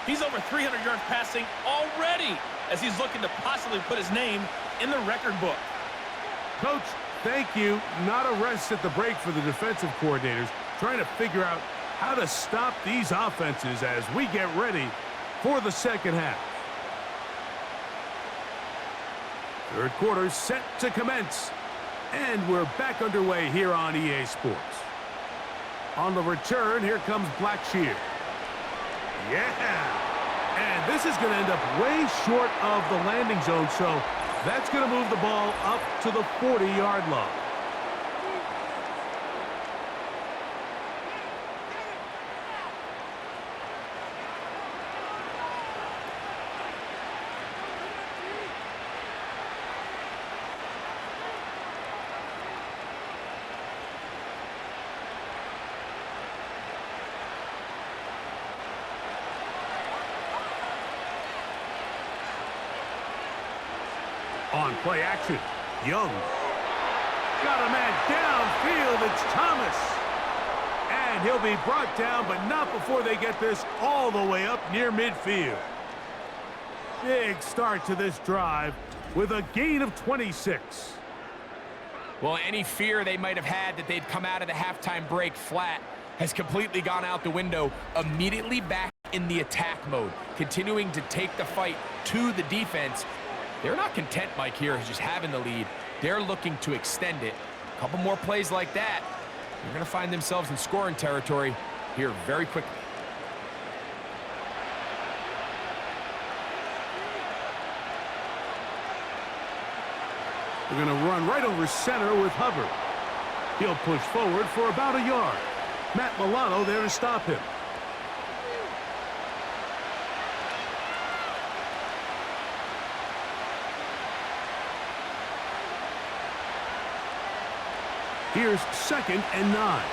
He's over 300 yards passing already as he's looking to possibly put his name in the record book. Coach, thank you. Not a rest at the break for the defensive coordinators, trying to figure out how to stop these offenses as we get ready for the second half. Third quarter set to commence. And we're back underway here on EA Sports. On the return, here comes Blackshear. Yeah! And this is going to end up way short of the landing zone, so that's going to move the ball up to the 40-yard line. On play action, Young. Got a man downfield, it's Thomas. And he'll be brought down, but not before they get this all the way up near midfield. Big start to this drive with a gain of 26. Well, any fear they might have had that they'd come out of the halftime break flat has completely gone out the window. Immediately back in the attack mode, continuing to take the fight to the defense. They're not content, Mike, here, just having the lead. They're looking to extend it. A couple more plays like that, they're going to find themselves in scoring territory here very quickly. They're going to run right over center with Hubbard. He'll push forward for about a yard. Matt Milano there to stop him. Here's 2nd and 9.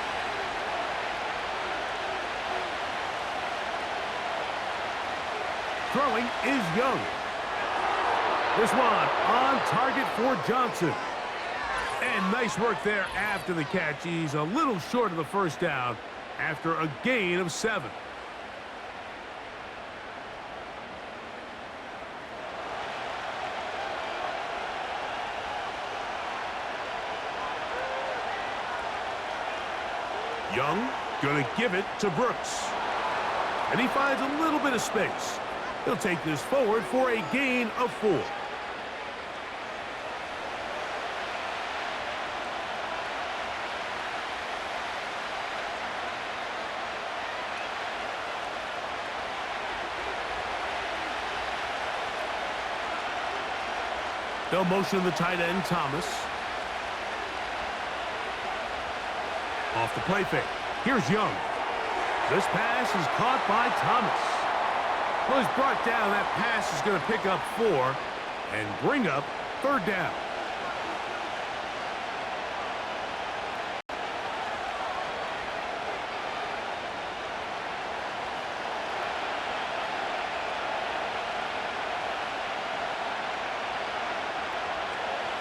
Throwing is Young. This one on target for Johnson. And nice work there after the catch. He's a little short of the first down after a gain of 7. Young going to give it to Brooks. And he finds a little bit of space. He'll take this forward for a gain of 4. They'll motion the tight end, Thomas. Off the play fake. Here's Young. This pass is caught by Thomas. Well, he's brought down. That pass is going to pick up 4 and bring up 3rd down.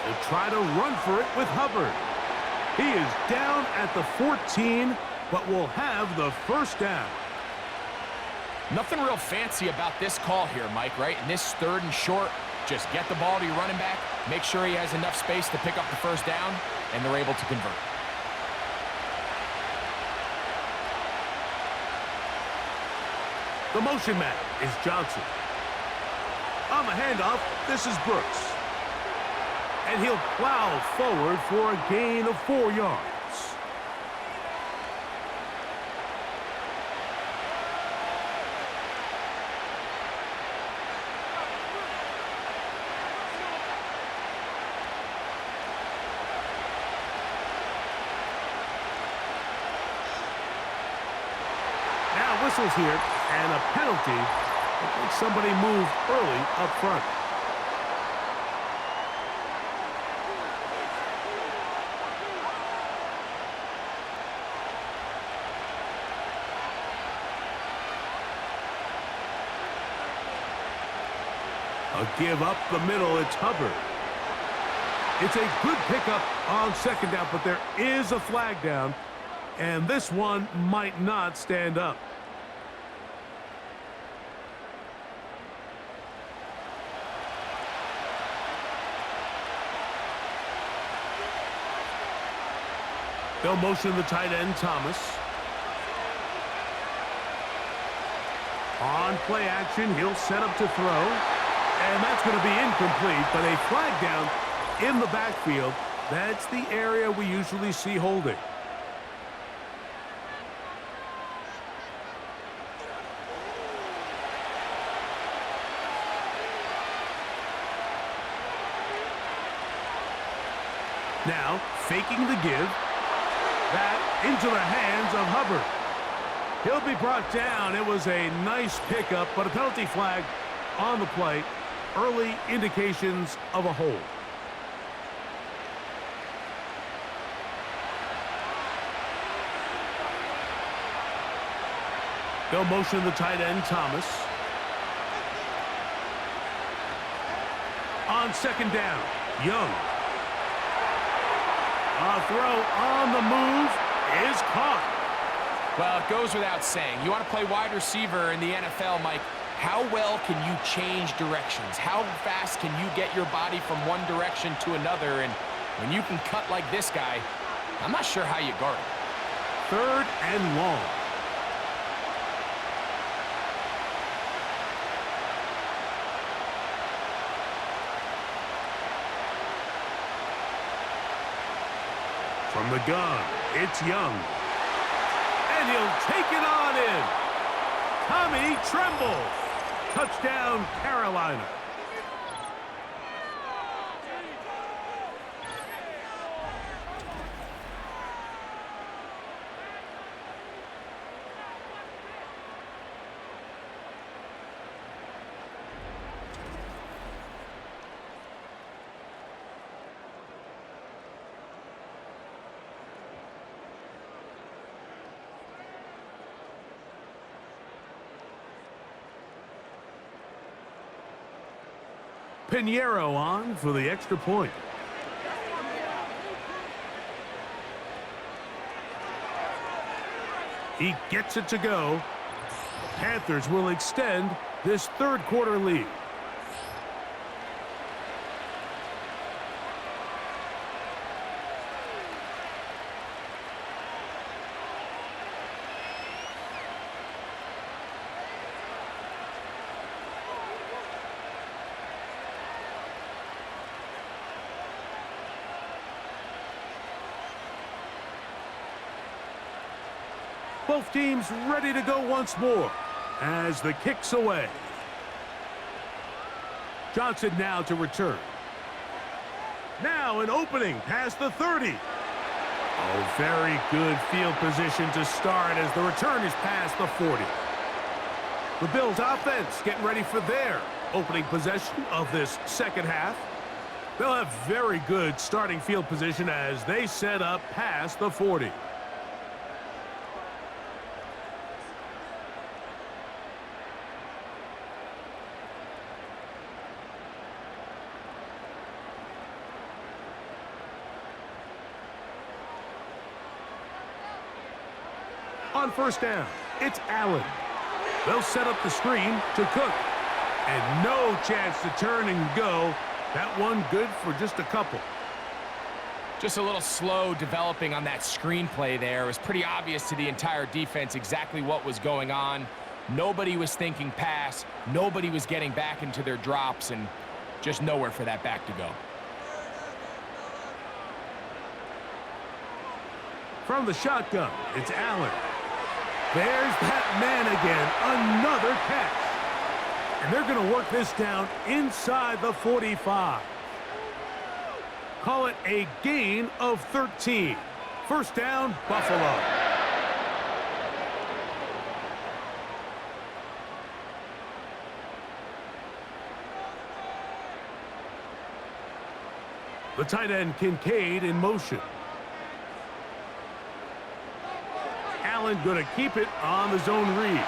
They'll try to run for it with Hubbard. He is down at the 14, but will have the first down. Nothing real fancy about this call here, Mike, right? In this 3rd and short, just get the ball to your running back, make sure he has enough space to pick up the first down, and they're able to convert. The motion man is Johnson. On the handoff, this is Brooks. And he'll plow forward for a gain of 4 yards. Now whistles here, and a penalty. I think somebody moved early up front. A give up the middle, it's Hubbard. It's a good pickup on 2nd down, but there is a flag down, and this one might not stand up. They'll motion the tight end, Thomas. On play action, he'll set up to throw. And that's going to be incomplete, but a flag down in the backfield. That's the area we usually see holding. Now, faking the give. That into the hands of Hubbard. He'll be brought down. It was a nice pickup, but a penalty flag on the play. Early indications of a hold. They'll motion the tight end, Thomas. On second down, Young. A throw on the move is caught. Well, it goes without saying. You want to play wide receiver in the NFL, Mike. How well can you change directions? How fast can you get your body from one direction to another? And when you can cut like this guy, I'm not sure how you guard him. Third and long. From the gun, it's Young. And he'll take it on in. Tommy Tremble. Touchdown, Carolina. Pinheiro on for the extra point. He gets it to go. Panthers will extend this third quarter lead. Both teams ready to go once more as the kick's away. Johnson now to return. Now an opening past the 30. Oh, very good field position to start as the return is past the 40. The Bills offense getting ready for their opening possession of this second half. They'll have very good starting field position as they set up past the 40. On first down, it's Allen. They'll set up the screen to Cook. And no chance to turn and go. That one good for just a couple. Just a little slow developing on that screenplay there. It was pretty obvious to the entire defense exactly what was going on. Nobody was thinking pass. Nobody was getting back into their drops, and just nowhere for that back to go. From the shotgun, it's Allen. There's that man again, another catch. And they're going to work this down inside the 45. Call it a gain of 13. First down, Buffalo. The tight end Kincaid in motion. Allen going to keep it on the zone read.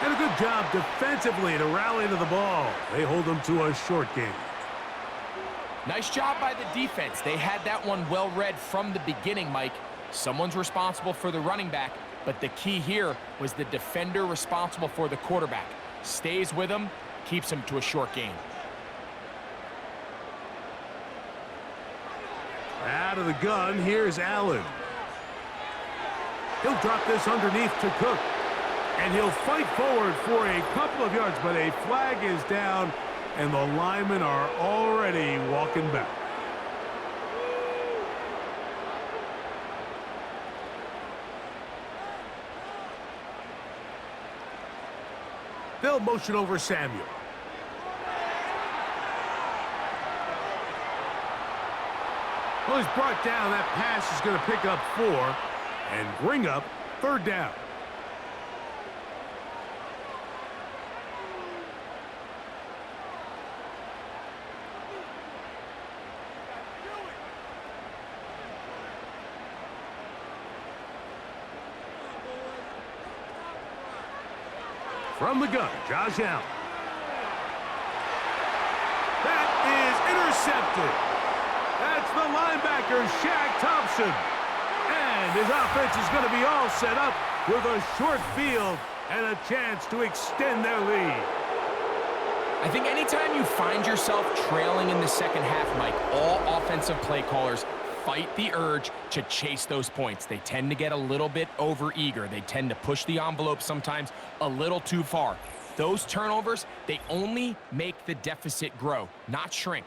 And a good job defensively to rally to the ball. They hold them to a short game. Nice job by the defense. They had that one well read from the beginning, Mike. Someone's responsible for the running back, but the key here was the defender responsible for the quarterback. Stays with him, keeps him to a short game. Out of the gun, here's Allen. He'll drop this underneath to Cook. And he'll fight forward for a couple of yards, but a flag is down, and the linemen are already walking back. They'll motion over Samuel. Well, he's brought down. That pass is going to pick up 4 and bring up third down. From the gun, Josh Allen. That is intercepted. That's the linebacker, Shaq Thompson. And his offense is going to be all set up with a short field and a chance to extend their lead. I think anytime you find yourself trailing in the second half, Mike, all offensive play callers fight the urge to chase those points. They tend to get a little bit overeager. They tend to push the envelope sometimes a little too far. Those turnovers, they only make the deficit grow, not shrink.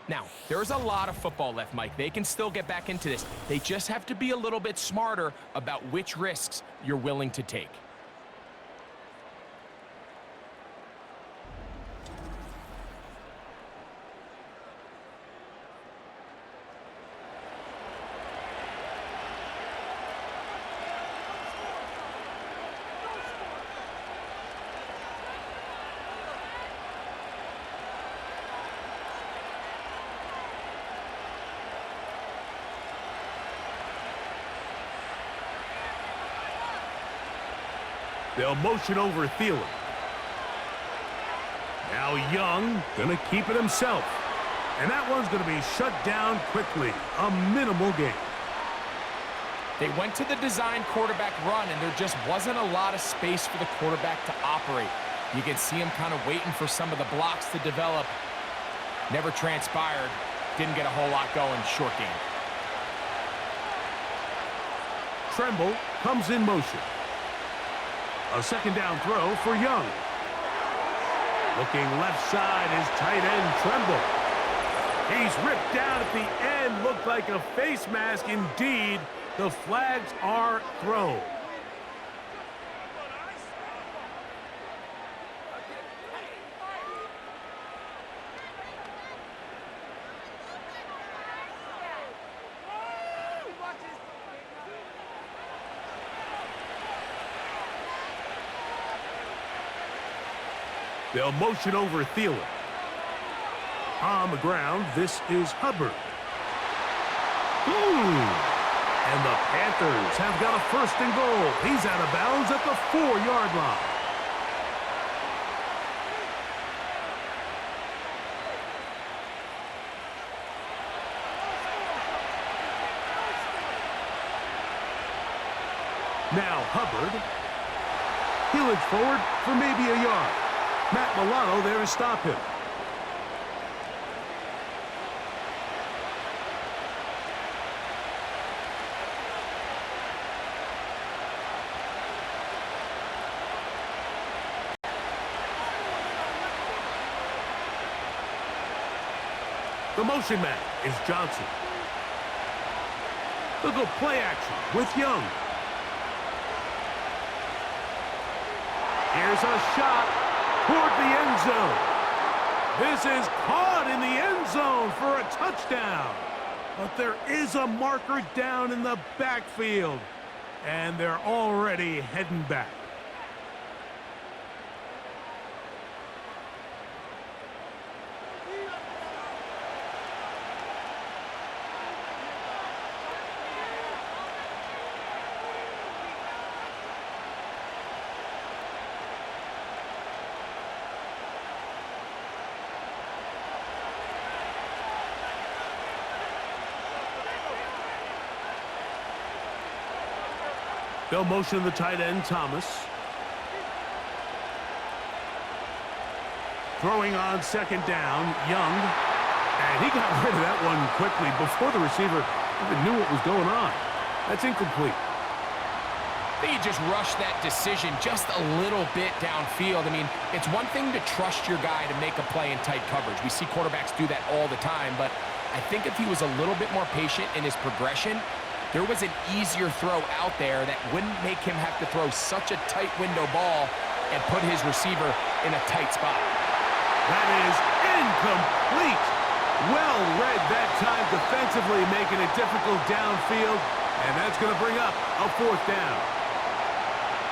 Now, there's a lot of football left, Mike. They can still get back into this. They just have to be a little bit smarter about which risks you're willing to take. They'll motion over Thielen. Now Young gonna keep it himself. And that one's gonna be shut down quickly. A minimal gain. They went to the design quarterback run, and there just wasn't a lot of space for the quarterback to operate. You can see him kind of waiting for some of the blocks to develop. Never transpired. Didn't get a whole lot going. Short game. Tremble comes in motion. A second down throw for Young. Looking left side is tight end Tremble. He's ripped down at the end. Looked like a face mask indeed. The flags are thrown. They'll motion over Thielen. On the ground, this is Hubbard. And the Panthers have got a first and goal. He's out of bounds at the 4-yard line. Now Hubbard. He looks forward for maybe a yard. Matt Milano there to stop him. The motion man is Johnson. They'll go play action with Young. Here's a shot toward the end zone. This is caught in the end zone for a touchdown. But there is a marker down in the backfield. And they're already heading back. They'll motion the tight end, Thomas. Throwing on second down, Young. And he got rid of that one quickly before the receiver even knew what was going on. That's incomplete. I think he just rushed that decision just a little bit downfield. I mean, it's one thing to trust your guy to make a play in tight coverage. We see quarterbacks do that all the time, but I think if he was a little bit more patient in his progression, there was an easier throw out there that wouldn't make him have to throw such a tight window ball and put his receiver in a tight spot. That is incomplete. Well read that time defensively, making it difficult downfield, and that's going to bring up a fourth down.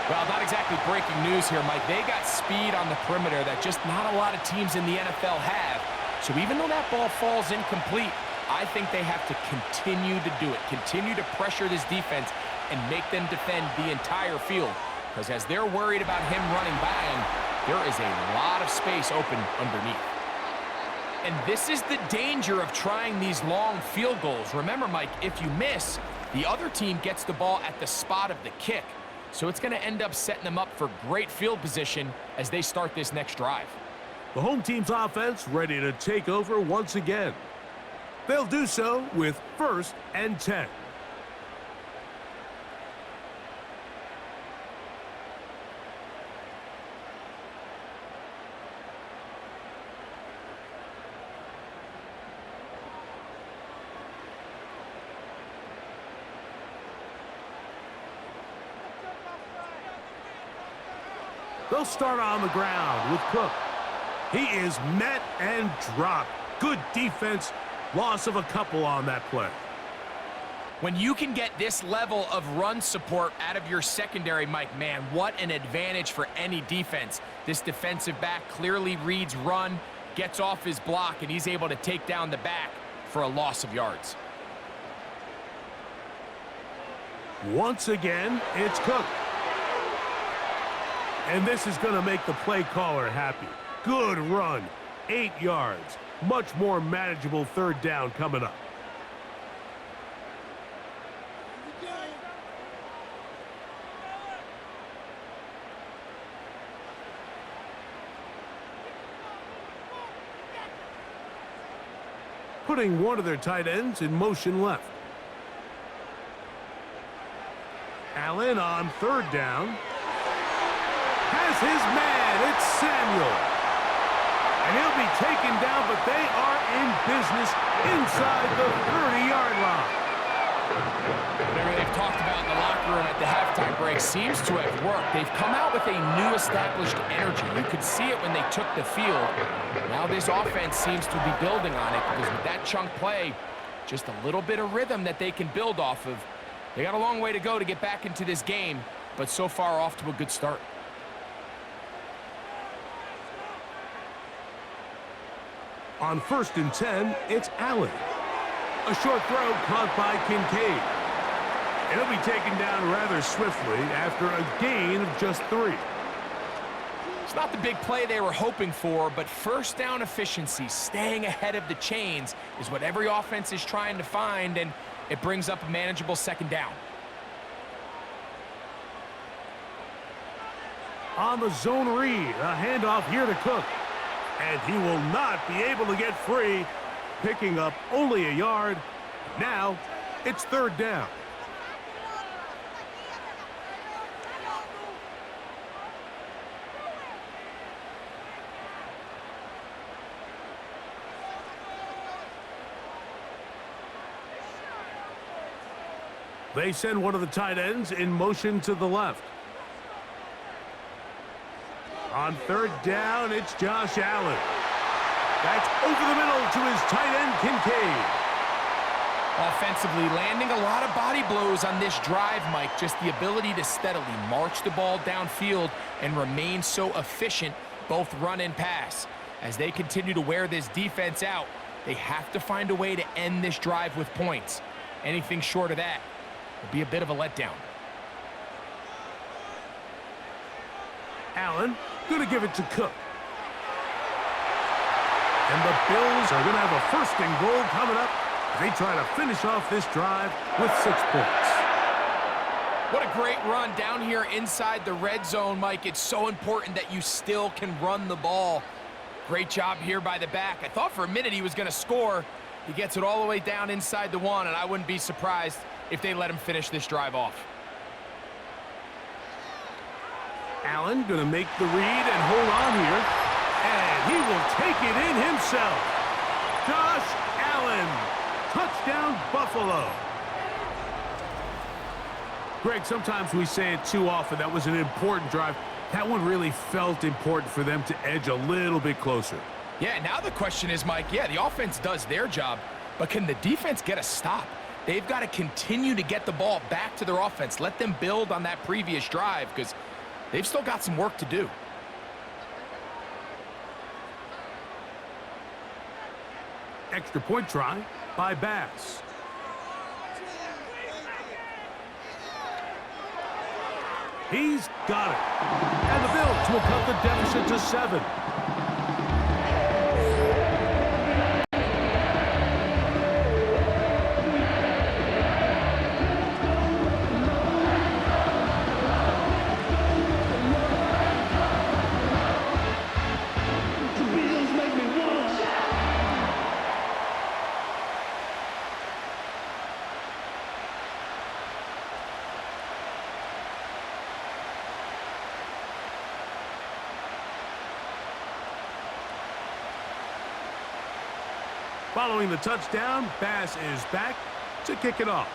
Well, not exactly breaking news here, Mike. They got speed on the perimeter that just not a lot of teams in the NFL have. So even though that ball falls incomplete, I think they have to continue to do it, continue to pressure this defense and make them defend the entire field. Because as they're worried about him running by them, there is a lot of space open underneath. And this is the danger of trying these long field goals. Remember, Mike, if you miss, the other team gets the ball at the spot of the kick. So it's going to end up setting them up for great field position as they start this next drive. The home team's offense ready to take over once again. They'll do so with 1st and 10. They'll start on the ground with Cook. He is met and dropped. Good defense. Loss of a couple on that play. When you can get this level of run support out of your secondary, Mike, man, what an advantage for any defense. This defensive back clearly reads run, gets off his block, and he's able to take down the back for a loss of yards. Once again, it's Cook. And this is going to make the play caller happy. Good run. 8 yards. Much more manageable 3rd down coming up. Putting one of their tight ends in motion left. Allen on 3rd down. Has his man. It's Samuel. And he'll be taken down, but they are in business inside the 30-yard line. Whatever they've talked about in the locker room at the halftime break seems to have worked. They've come out with a new established energy. You could see it when they took the field. Now this offense seems to be building on it because with that chunk play, just a little bit of rhythm that they can build off of. They got a long way to go to get back into this game, but so far off to a good start. On 1st and 10, it's Allen. A short throw caught by Kincaid. And he'll be taken down rather swiftly after a gain of just 3. It's not the big play they were hoping for, but 1st down efficiency, staying ahead of the chains, is what every offense is trying to find, and it brings up a manageable 2nd down. On the zone read, a handoff here to Cook. And he will not be able to get free, picking up only a yard. Now, it's 3rd down. They send one of the tight ends in motion to the left. On 3rd down, it's Josh Allen. That's over the middle to his tight end, Kincaid. Offensively, landing a lot of body blows on this drive, Mike. Just the ability to steadily march the ball downfield and remain so efficient, both run and pass. As they continue to wear this defense out, they have to find a way to end this drive with points. Anything short of that would be a bit of a letdown. Allen going to give it to Cook. And the Bills are going to have a 1st and goal coming up. They try to finish off this drive with 6 points. What a great run down here inside the red zone, Mike. It's so important that you still can run the ball. Great job here by the back. I thought for a minute he was going to score. He gets it all the way down inside the 1, and I wouldn't be surprised if they let him finish this drive off. Allen going to make the read and hold on here. And he will take it in himself. Josh Allen. Touchdown, Buffalo. Greg, sometimes we say it too often. That was an important drive. That one really felt important for them to edge a little bit closer. Yeah, now the question is, Mike, yeah, the offense does their job, but can the defense get a stop? They've got to continue to get the ball back to their offense. Let them build on that previous drive because they've still got some work to do. Extra point try by Bass. He's got it. And the Bills will cut the deficit to 7. Following the touchdown, Bass is back to kick it off.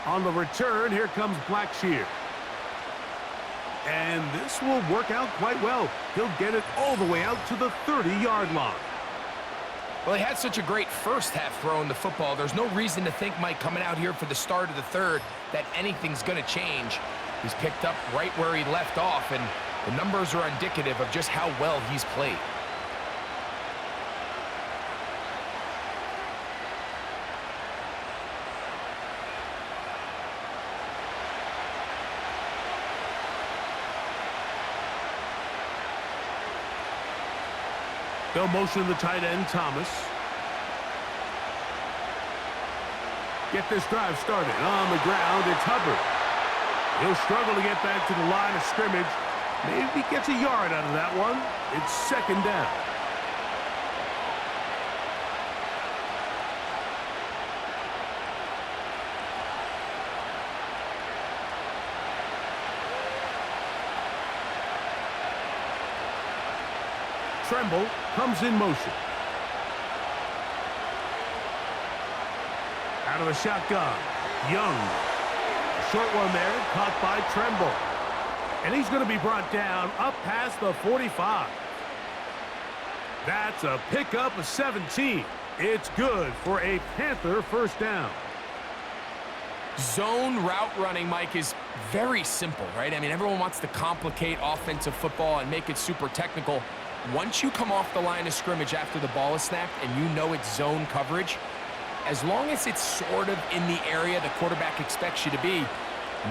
On the return, here comes Blackshear. And this will work out quite well. He'll get it all the way out to the 30-yard line. Well, he had such a great first half throwing the football. There's no reason to think, Mike, coming out here for the start of the third, that anything's going to change. He's picked up right where he left off, and the numbers are indicative of just how well he's played. They'll motion the tight end, Thomas. Get this drive started. On the ground, it's Hubbard. He'll struggle to get back to the line of scrimmage. Maybe gets a yard out of that one. It's second down. Tremble comes in motion. Out of the shotgun, Young. A short one there, caught by Tremble. And he's going to be brought down up past the 45. That's a pickup of 17. It's good for a Panther first down. Zone route running, Mike, is very simple, right? I mean, everyone wants to complicate offensive football and make it super technical. Once you come off the line of scrimmage after the ball is snapped and you know it's zone coverage, as long as it's sort of in the area the quarterback expects you to be,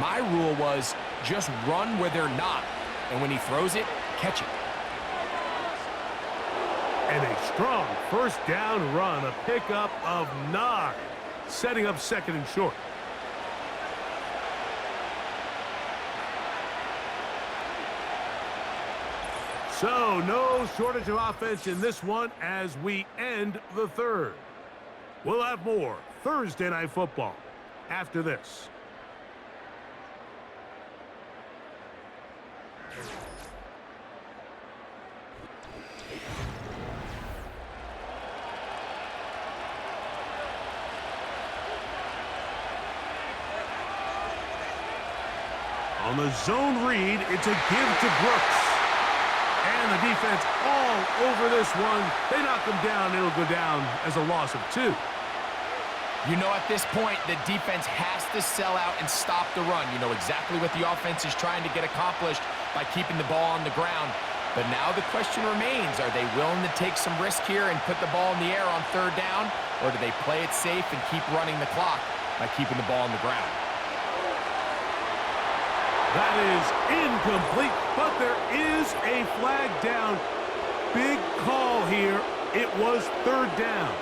my rule was just run where they're not. And when he throws it, catch it. And a strong first down run, a pickup of 9, setting up second and short. So, no shortage of offense in this one as we end the third. We'll have more Thursday Night Football after this. On the zone read, it's a give to Brooks. And the defense all over this one. They knock him down. It'll go down as a loss of 2. You know, at this point, the defense has to sell out and stop the run. You know exactly what the offense is trying to get accomplished by keeping the ball on the ground. But now the question remains, are they willing to take some risk here and put the ball in the air on third down? Or do they play it safe and keep running the clock by keeping the ball on the ground? That is incomplete, but there is a flag down. Big call here. It was third down.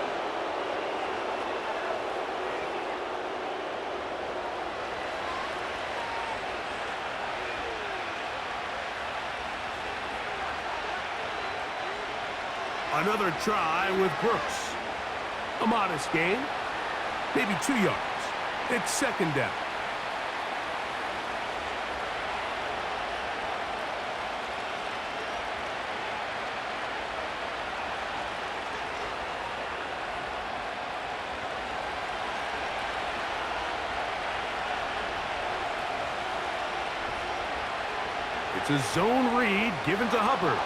Another try with Brooks. A modest gain, maybe 2 yards. It's second down. It's a zone read given to Hubbard.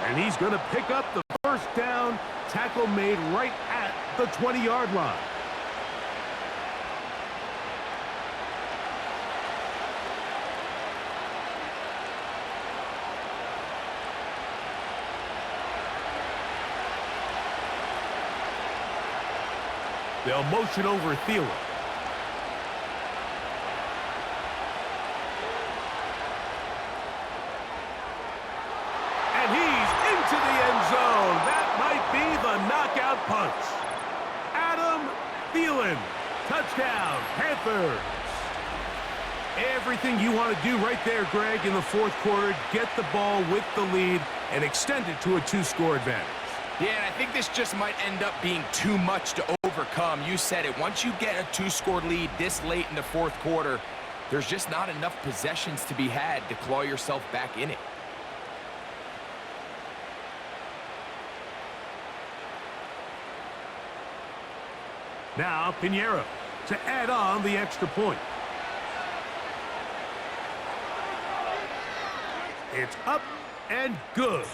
And he's going to pick up the first down. Tackle made right at the 20-yard line. They'll motion over Thielen. To the end zone. That might be the knockout punch. Adam Thielen. Touchdown, Panthers. Everything you want to do right there, Greg, in the fourth quarter. Get the ball with the lead and extend it to a 2-score advantage. Yeah, and I think this just might end up being too much to overcome. You said it. Once you get a 2-score lead this late in the fourth quarter, there's just not enough possessions to be had to claw yourself back in it. Now Pinheiro to add on the extra point. It's up and good.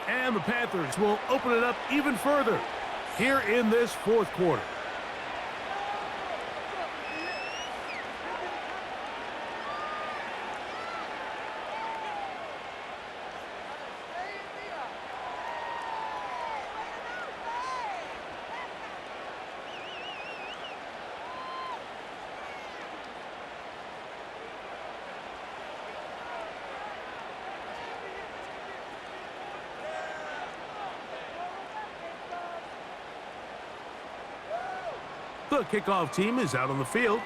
And the Panthers will open it up even further here in this fourth quarter. The kickoff team is out on the field,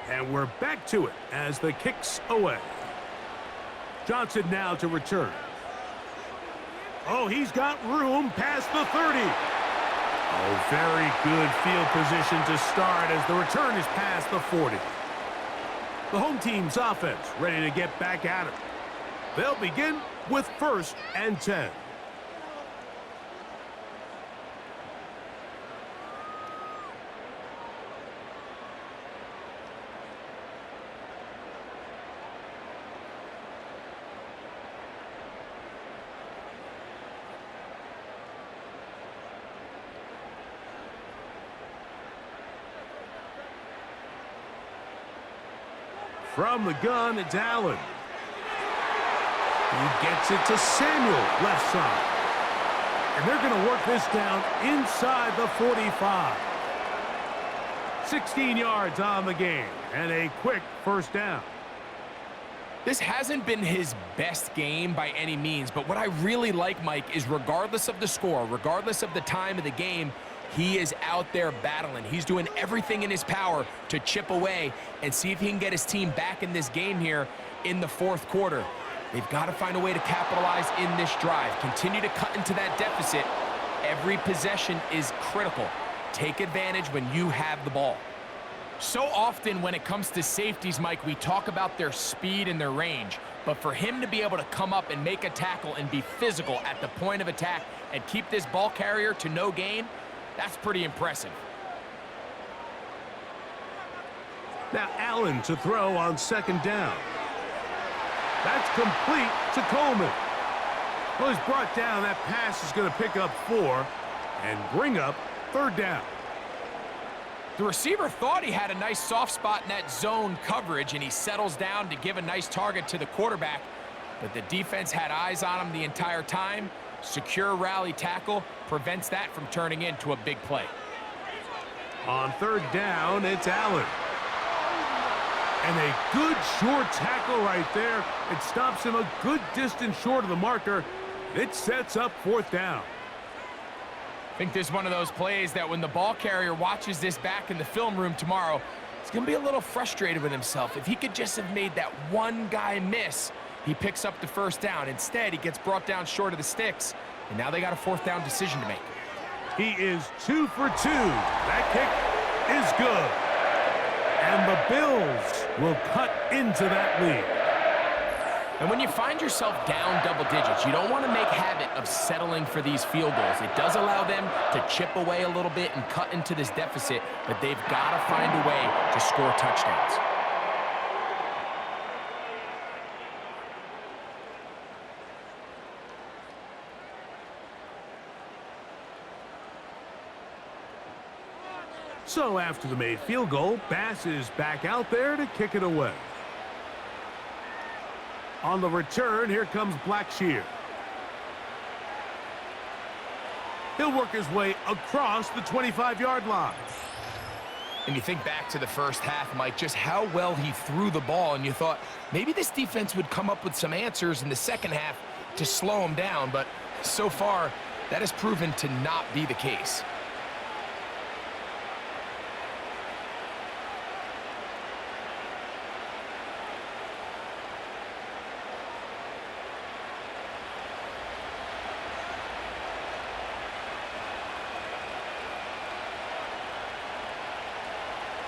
and we're back to it as the kick's away. Johnson now to return. Oh, he's got room past the 30. Oh, very good field position to start as the return is past the 40. The home team's offense ready to get back at it. They'll begin with 1st and 10. From the gun, it's Allen. He gets it to Samuel, left side. And they're going to work this down inside the 45. 16 yards on the game, and a quick first down. This hasn't been his best game by any means, but what I really like, Mike, is regardless of the score, regardless of the time of the game, he is out there battling. He's doing everything in his power to chip away and see if he can get his team back in this game here in the fourth quarter. They've got to find a way to capitalize in this drive. Continue to cut into that deficit. Every possession is critical. Take advantage when you have the ball. So often when it comes to safeties, Mike, we talk about their speed and their range. But for him to be able to come up and make a tackle and be physical at the point of attack and keep this ball carrier to no gain, that's pretty impressive. Now Allen to throw on 2nd down. That's complete to Coleman. Well, he's brought down. That pass is going to pick up 4 and bring up 3rd down. The receiver thought he had a nice soft spot in that zone coverage, and he settles down to give a nice target to the quarterback. But the defense had eyes on him the entire time. Secure rally tackle prevents that from turning into a big play. On 3rd down, it's Allen. And a good short tackle right there. It stops him a good distance short of the marker. It sets up 4th down. I think this is one of those plays that when the ball carrier watches this back in the film room tomorrow, he's going to be a little frustrated with himself. If he could just have made that one guy miss, he picks up the 1st down. Instead, he gets brought down short of the sticks, and now they got a 4th down decision to make. He is 2 for 2. That kick is good. And the Bills will cut into that lead. And when you find yourself down double digits, you don't want to make habit of settling for these field goals. It does allow them to chip away a little bit and cut into this deficit, but they've got to find a way to score touchdowns. So after the made field goal, Bass is back out there to kick it away. On the return, here comes Blackshear. He'll work his way across the 25-yard line. And you think back to the first half, Mike, just how well he threw the ball, and you thought maybe this defense would come up with some answers in the second half to slow him down, but so far that has proven to not be the case.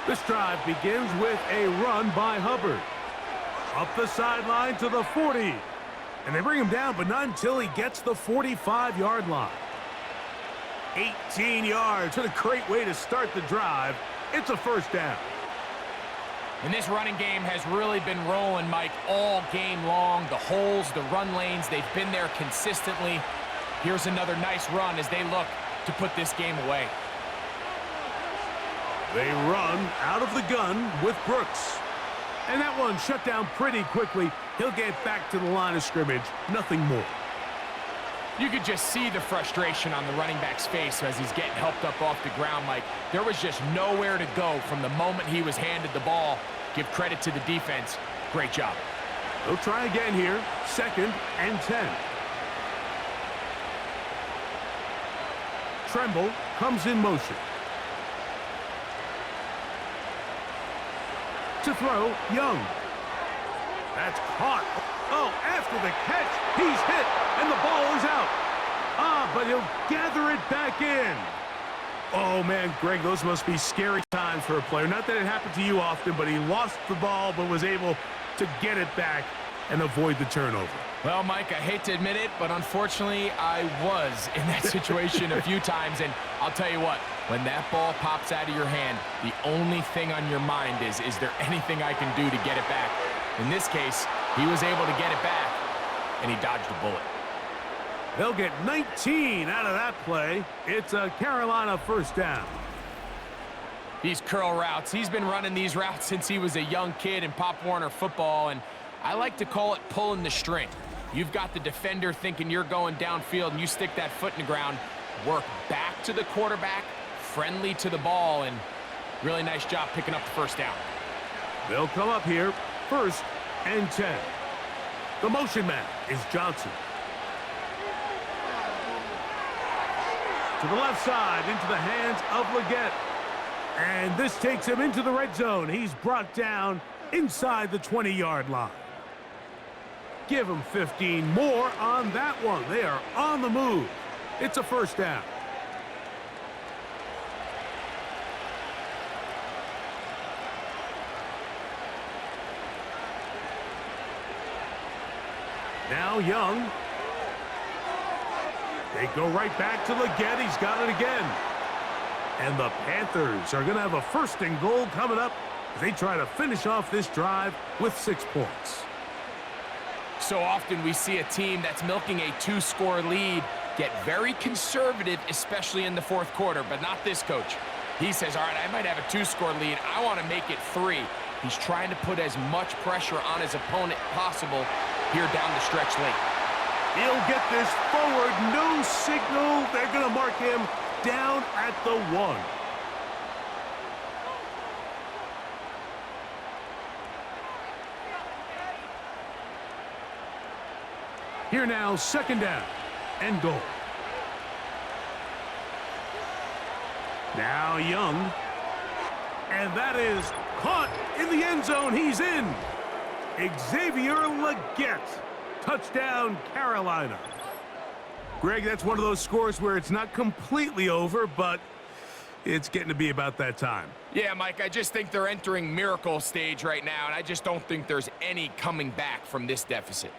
This drive begins with a run by Hubbard. Up the sideline to the 40. And they bring him down, but not until he gets the 45-yard line. 18 yards. What a great way to start the drive. It's a first down. And this running game has really been rolling, Mike, all game long. The holes, the run lanes, they've been there consistently. Here's another nice run as they look to put this game away. They run out of the gun with Brooks. And that one shut down pretty quickly. He'll get back to the line of scrimmage. Nothing more. You could just see the frustration on the running back's face as he's getting helped up off the ground, Mike. There was just nowhere to go from the moment he was handed the ball. Give credit to the defense. Great job. They'll try again here. 2nd and 10. Tremble comes in motion. To throw, Young. That's caught. Oh, after the catch, he's hit, and the ball is out. But he'll gather it back in. Oh, man, Greg, those must be scary times for a player. Not that it happened to you often, but he lost the ball but was able to get it back and avoid the turnover. Well, Mike, I hate to admit it, but unfortunately, I was in that situation a few times, and I'll tell you what, when that ball pops out of your hand, the only thing on your mind is there anything I can do to get it back? In this case, he was able to get it back, and he dodged a bullet. They'll get 19 out of that play. It's a Carolina first down. These curl routes, he's been running these routes since he was a young kid in Pop Warner football, and I like to call it pulling the string. You've got the defender thinking you're going downfield, and you stick that foot in the ground, work back to the quarterback, friendly to the ball, and really nice job picking up the first down. They'll come up here, 1st and 10. The motion man is Johnson. To the left side, into the hands of Leggett. And this takes him into the red zone. He's brought down inside the 20-yard line. Give him 15 more on that one. They are on the move. It's a first down. Now Young. They go right back to Leggett. He's got it again. And the Panthers are going to have a 1st and goal coming up as they try to finish off this drive with 6 points. So often we see a team that's milking a 2-score lead get very conservative, especially in the 4th quarter, but not this coach. He says, all right, I might have a 2-score lead. I want to make it 3. He's trying to put as much pressure on his opponent possible here down the stretch late. He'll get this forward. No signal. They're going to mark him down at the 1. Here now, 2nd down and goal. Now Young. And that is caught in the end zone. He's in. Xavier Leggett. Touchdown, Carolina. Greg, that's one of those scores where it's not completely over, but it's getting to be about that time. Yeah, Mike, I just think they're entering miracle stage right now, and I just don't think there's any coming back from this deficit.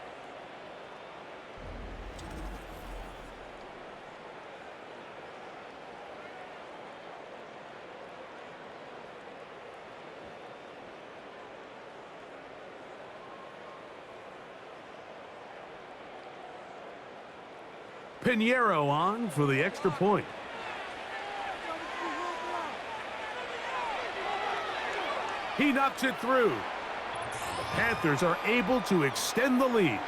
Pinheiro on for the extra point. He knocks it through. The Panthers are able to extend the lead.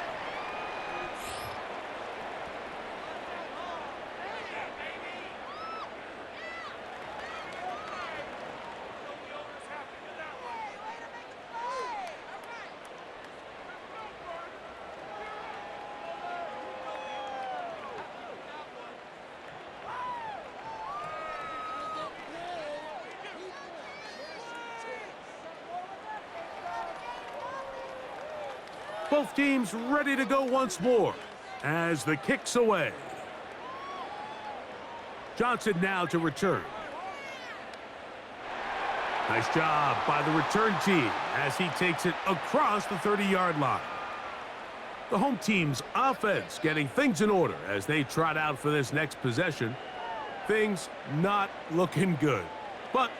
Both teams ready to go once more as the kick's away. Johnson now to return. Nice job by the return team as he takes it across the 30-yard line. The home team's offense getting things in order as they trot out for this next possession. Things not looking good. But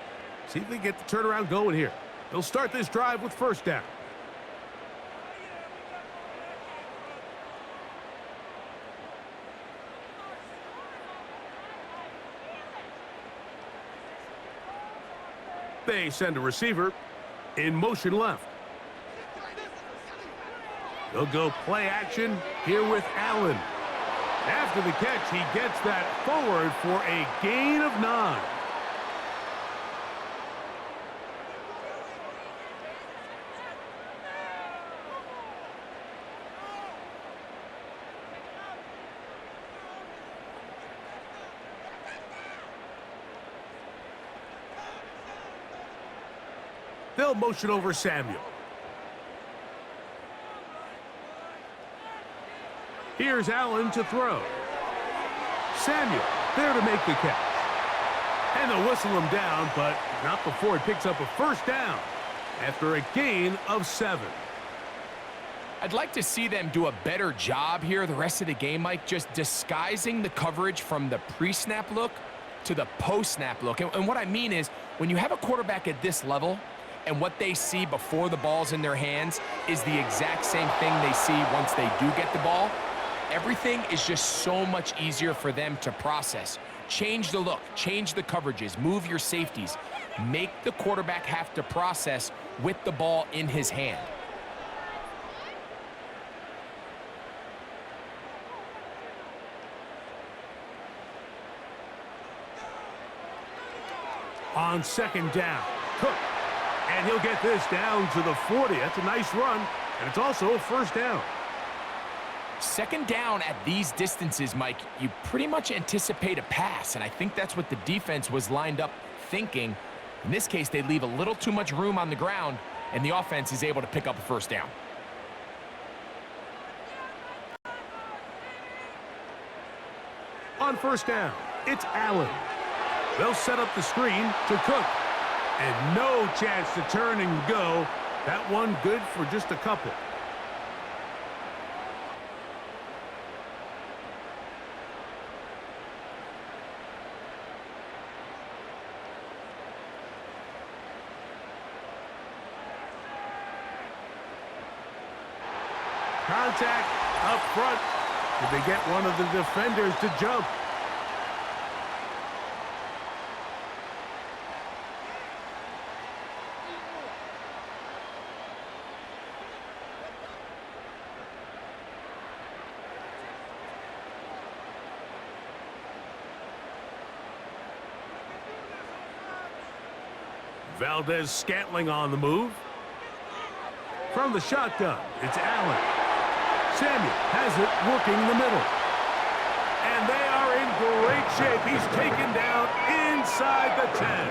see if they get the turnaround going here. They'll start this drive with first down. They send a receiver in motion left. They'll go play action here with Allen. After the catch, he gets that forward for a gain of 9. They'll motion over Samuel. Here's Allen to throw. Samuel there to make the catch. And they'll whistle him down, but not before he picks up a first down after a gain of 7. I'd like to see them do a better job here the rest of the game, Mike, just disguising the coverage from the pre-snap look to the post-snap look. And what I mean is, when you have a quarterback at this level, and what they see before the ball's in their hands is the exact same thing they see once they do get the ball, everything is just so much easier for them to process. Change the look, change the coverages, move your safeties. Make the quarterback have to process with the ball in his hand. On second down, Cook. And he'll get this down to the 40. That's a nice run, and it's also a first down. Second down at these distances, Mike, you pretty much anticipate a pass, and I think that's what the defense was lined up thinking. In this case, they leave a little too much room on the ground, and the offense is able to pick up a first down. On first down, it's Allen. They'll set up the screen to Cook. And no chance to turn and go. That one good for just a couple. Contact up front. Did they get one of the defenders to jump? Valdez-Scantling on the move. From the shotgun, it's Allen. Samuel has it working the middle. And they are in great shape. He's taken down inside the 10.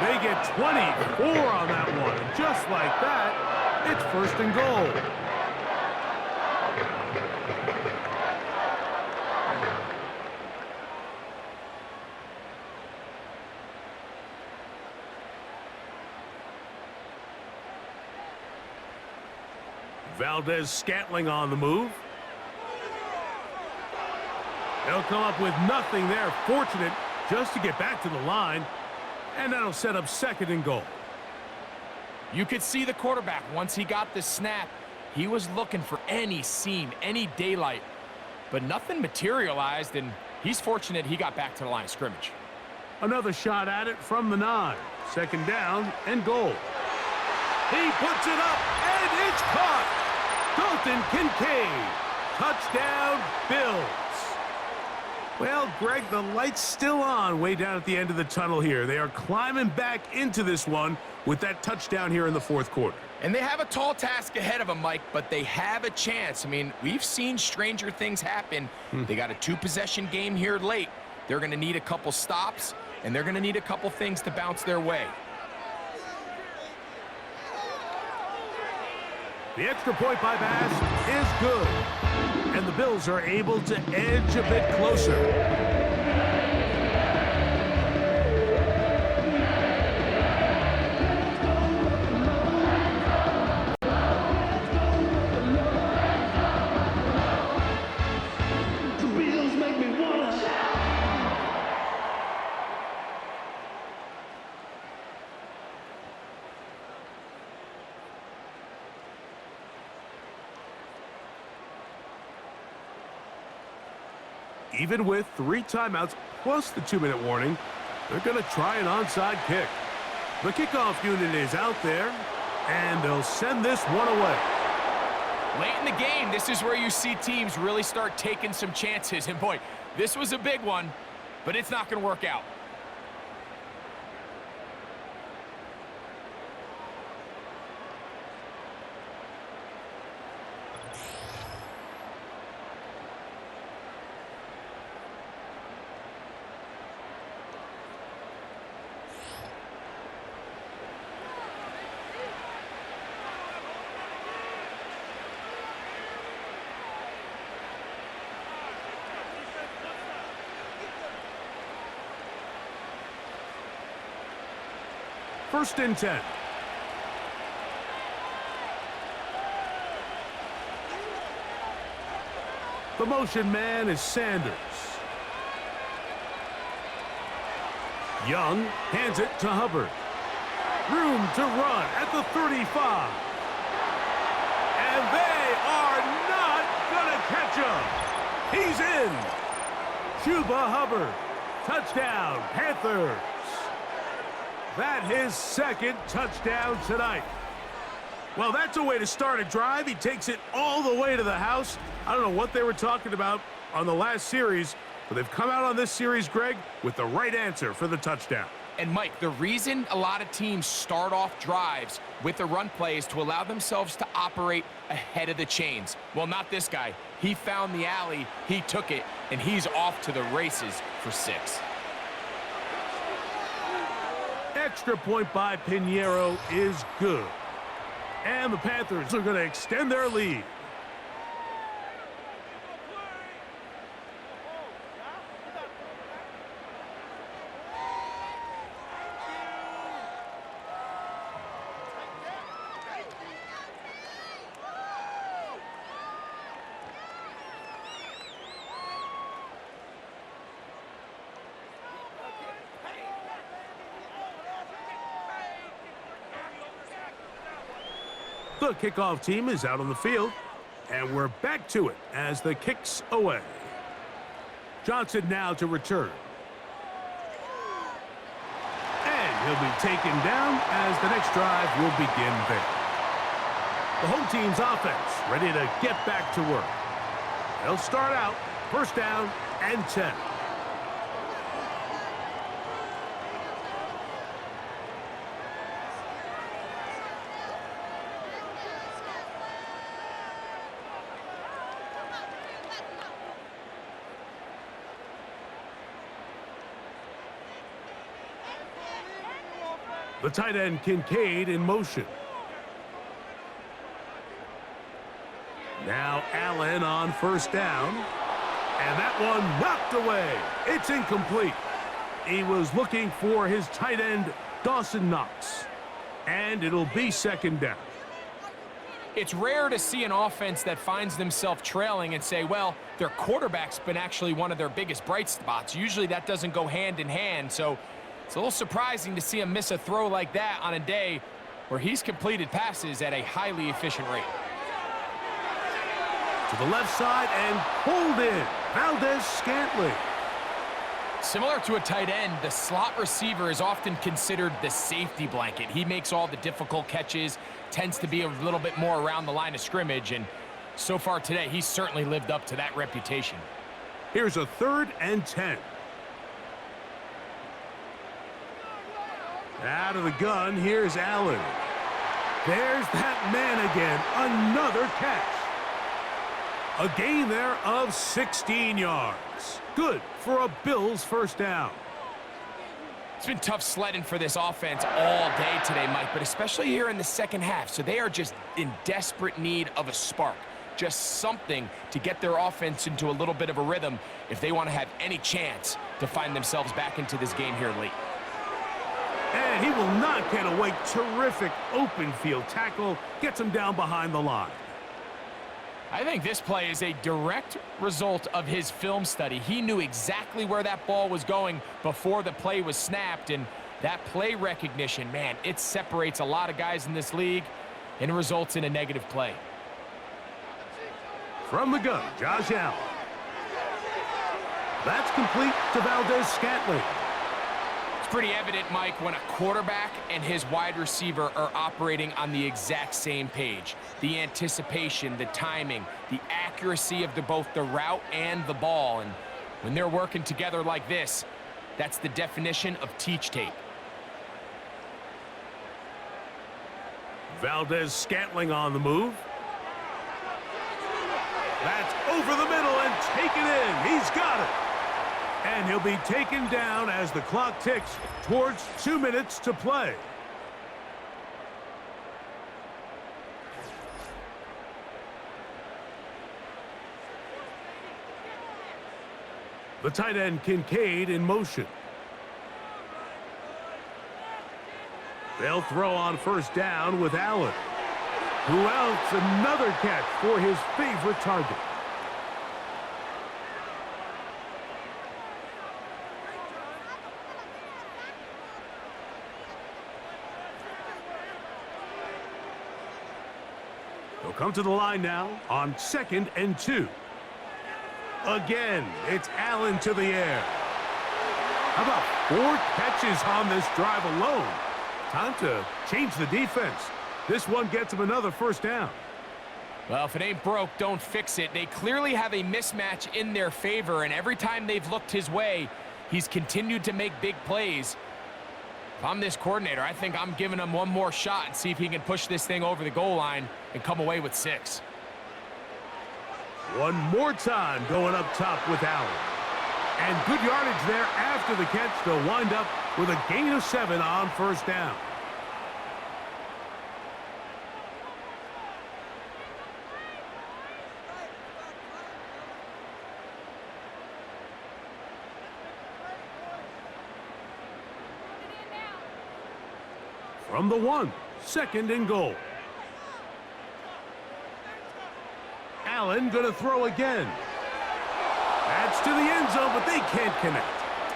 They get 24 on that one. And just like that, it's first and goal. Valdez-Scantling on the move. They'll come up with nothing there. Fortunate just to get back to the line. And that'll set up second and goal. You could see the quarterback, once he got the snap, he was looking for any seam, any daylight. But nothing materialized, and he's fortunate he got back to the line of scrimmage. Another shot at it from the 9. Second down and goal. He puts it up, and it's caught. Dalton Kincaid. Touchdown, Bills. Well, Greg, the light's still on way down at the end of the tunnel here. They are climbing back into this one with that touchdown here in the fourth quarter. And they have a tall task ahead of them, Mike, but they have a chance. I mean, we've seen stranger things happen. They got a 2-possession game here late. They're going to need a couple stops, and they're going to need a couple things to bounce their way. The extra point by Bass is good. And the Bills are able to edge a bit closer. Even with 3 timeouts plus the 2-minute warning, they're going to try an onside kick. The kickoff unit is out there, and they'll send this one away. Late in the game, this is where you see teams really start taking some chances. And boy, this was a big one, but it's not going to work out. First and 10. The motion man is Sanders. Young hands it to Hubbard. Room to run at the 35. And they are not gonna catch him. He's in. Chuba Hubbard. Touchdown, Panthers. That his second touchdown tonight. Well, that's a way to start a drive. He takes it all the way to the house. I don't know what they were talking about on the last series, but they've come out on this series, Greg, with the right answer for the touchdown. And Mike, the reason a lot of teams start off drives with a run play is to allow themselves to operate ahead of the chains. Well, not this guy. He found the alley, he took it, and he's off to the races for 6. Extra point by Pinheiro is good. And the Panthers are going to extend their lead. The kickoff team is out on the field, and we're back to it as the kick's away. Johnson now to return. And he'll be taken down as the next drive will begin there. The home team's offense ready to get back to work. They'll start out first down and 10. The tight end Kincaid in motion. Now Allen on first down. And that one knocked away. It's incomplete. He was looking for his tight end, Dawson Knox. And it'll be second down. It's rare to see an offense that finds themselves trailing and say, well, their quarterback's been actually one of their biggest bright spots. Usually that doesn't go hand in hand, so it's a little surprising to see him miss a throw like that on a day where he's completed passes at a highly efficient rate. To the left side and pulled in. Valdez-Scantling. Similar to a tight end, the slot receiver is often considered the safety blanket. He makes all the difficult catches, tends to be a little bit more around the line of scrimmage, and so far today, he's certainly lived up to that reputation. Here's a 3rd and 10. Out of the gun, here's Allen. There's that man again. Another catch. A gain there of 16 yards. Good for a Bills first down. It's been tough sledding for this offense all day today, Mike, but especially here in the second half. So they are just in desperate need of a spark. Just something to get their offense into a little bit of a rhythm if they want to have any chance to find themselves back into this game here late. And he will not get away. Terrific open field tackle. Gets him down behind the line. I think this play is a direct result of his film study. He knew exactly where that ball was going before the play was snapped, and that play recognition, man, it separates a lot of guys in this league and results in a negative play. From the gun, Josh Allen. That's complete to Valdez-Scantling. It's pretty evident, Mike, when a quarterback and his wide receiver are operating on the exact same page. The anticipation, the timing, the accuracy of both the route and the ball. And when they're working together like this, that's the definition of teach tape. Valdez-Scantling on the move. That's over the middle and taken in. He's got it. And he'll be taken down as the clock ticks towards 2 minutes to play. The tight end Kincaid in motion. They'll throw on first down with Allen. Who else? Another catch for his favorite target. They'll come to the line now on 2nd and 2. Again, it's Allen to the air. How about 4 catches on this drive alone? Time to change the defense. This one gets him another first down. Well, if it ain't broke, don't fix it. They clearly have a mismatch in their favor, and every time they've looked his way, he's continued to make big plays. If I'm this coordinator, I think I'm giving him one more shot and see if he can push this thing over the goal line and come away with 6. One more time going up top with Allen. And good yardage there after the catch. They'll wind up with a gain of 7 on first down. From the 1, 2nd and goal. Allen going to throw again. That's to the end zone, but they can't connect.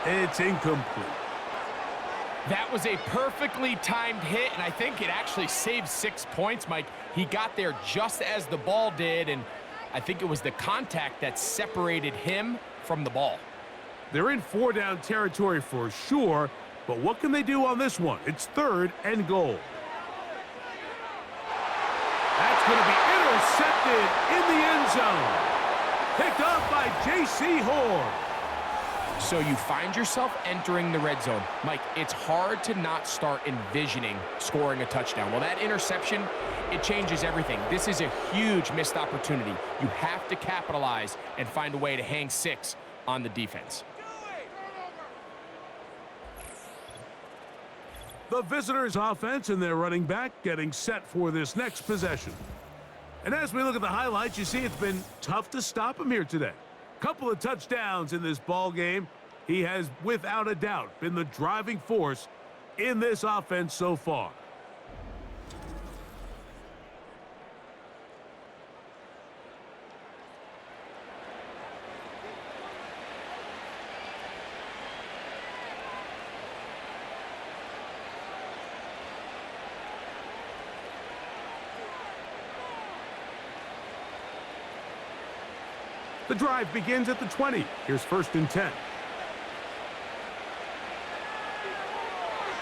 It's incomplete. That was a perfectly timed hit, and I think it actually saved 6 points, Mike. He got there just as the ball did, and I think it was the contact that separated him from the ball. They're in 4-down territory for sure, but what can they do on this one? It's 3rd and goal. That's going to be intercepted in the end zone. Picked up by J.C. Horn. So you find yourself entering the red zone. Mike, it's hard to not start envisioning scoring a touchdown. Well, that interception, it changes everything. This is a huge missed opportunity. You have to capitalize and find a way to hang 6 on the defense. The visitors' offense and their running back getting set for this next possession. And as we look at the highlights, you see it's been tough to stop him here today. Couple of touchdowns in this ball game. He has, without a doubt, been the driving force in this offense so far. The drive begins at the 20. Here's 1st and 10.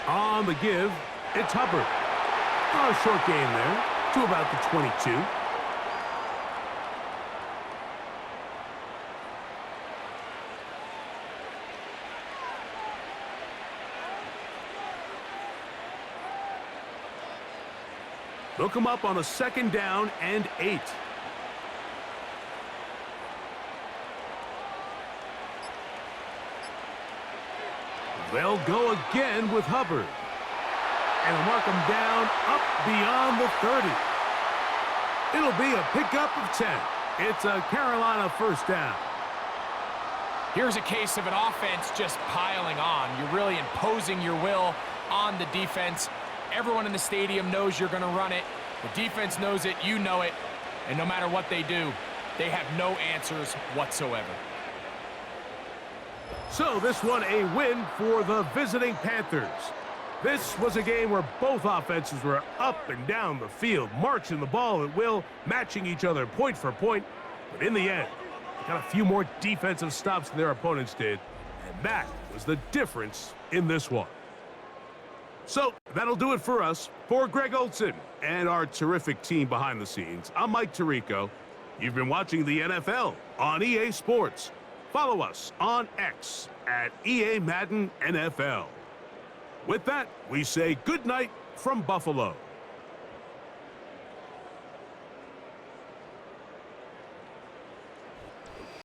On the give, it's Hubbard. A short gain there to about the 22. They'll come up on a 2nd down and 8. They'll go again with Hubbard. And mark him down up beyond the 30. It'll be a pickup of 10. It's a Carolina first down. Here's a case of an offense just piling on. You're really imposing your will on the defense. Everyone in the stadium knows you're going to run it. The defense knows it, you know it. And no matter what they do, they have no answers whatsoever. So this one a win for the visiting Panthers. This was a game where both offenses were up and down the field, marching the ball at will, matching each other point for point. But in the end, got a few more defensive stops than their opponents did, and that was the difference in this one. So, that'll do it for us. For Greg Olson and our terrific team behind the scenes, I'm Mike Tirico. You've been watching the NFL on EA Sports. Follow us on X at EA Madden NFL. With that, we say good night from Buffalo.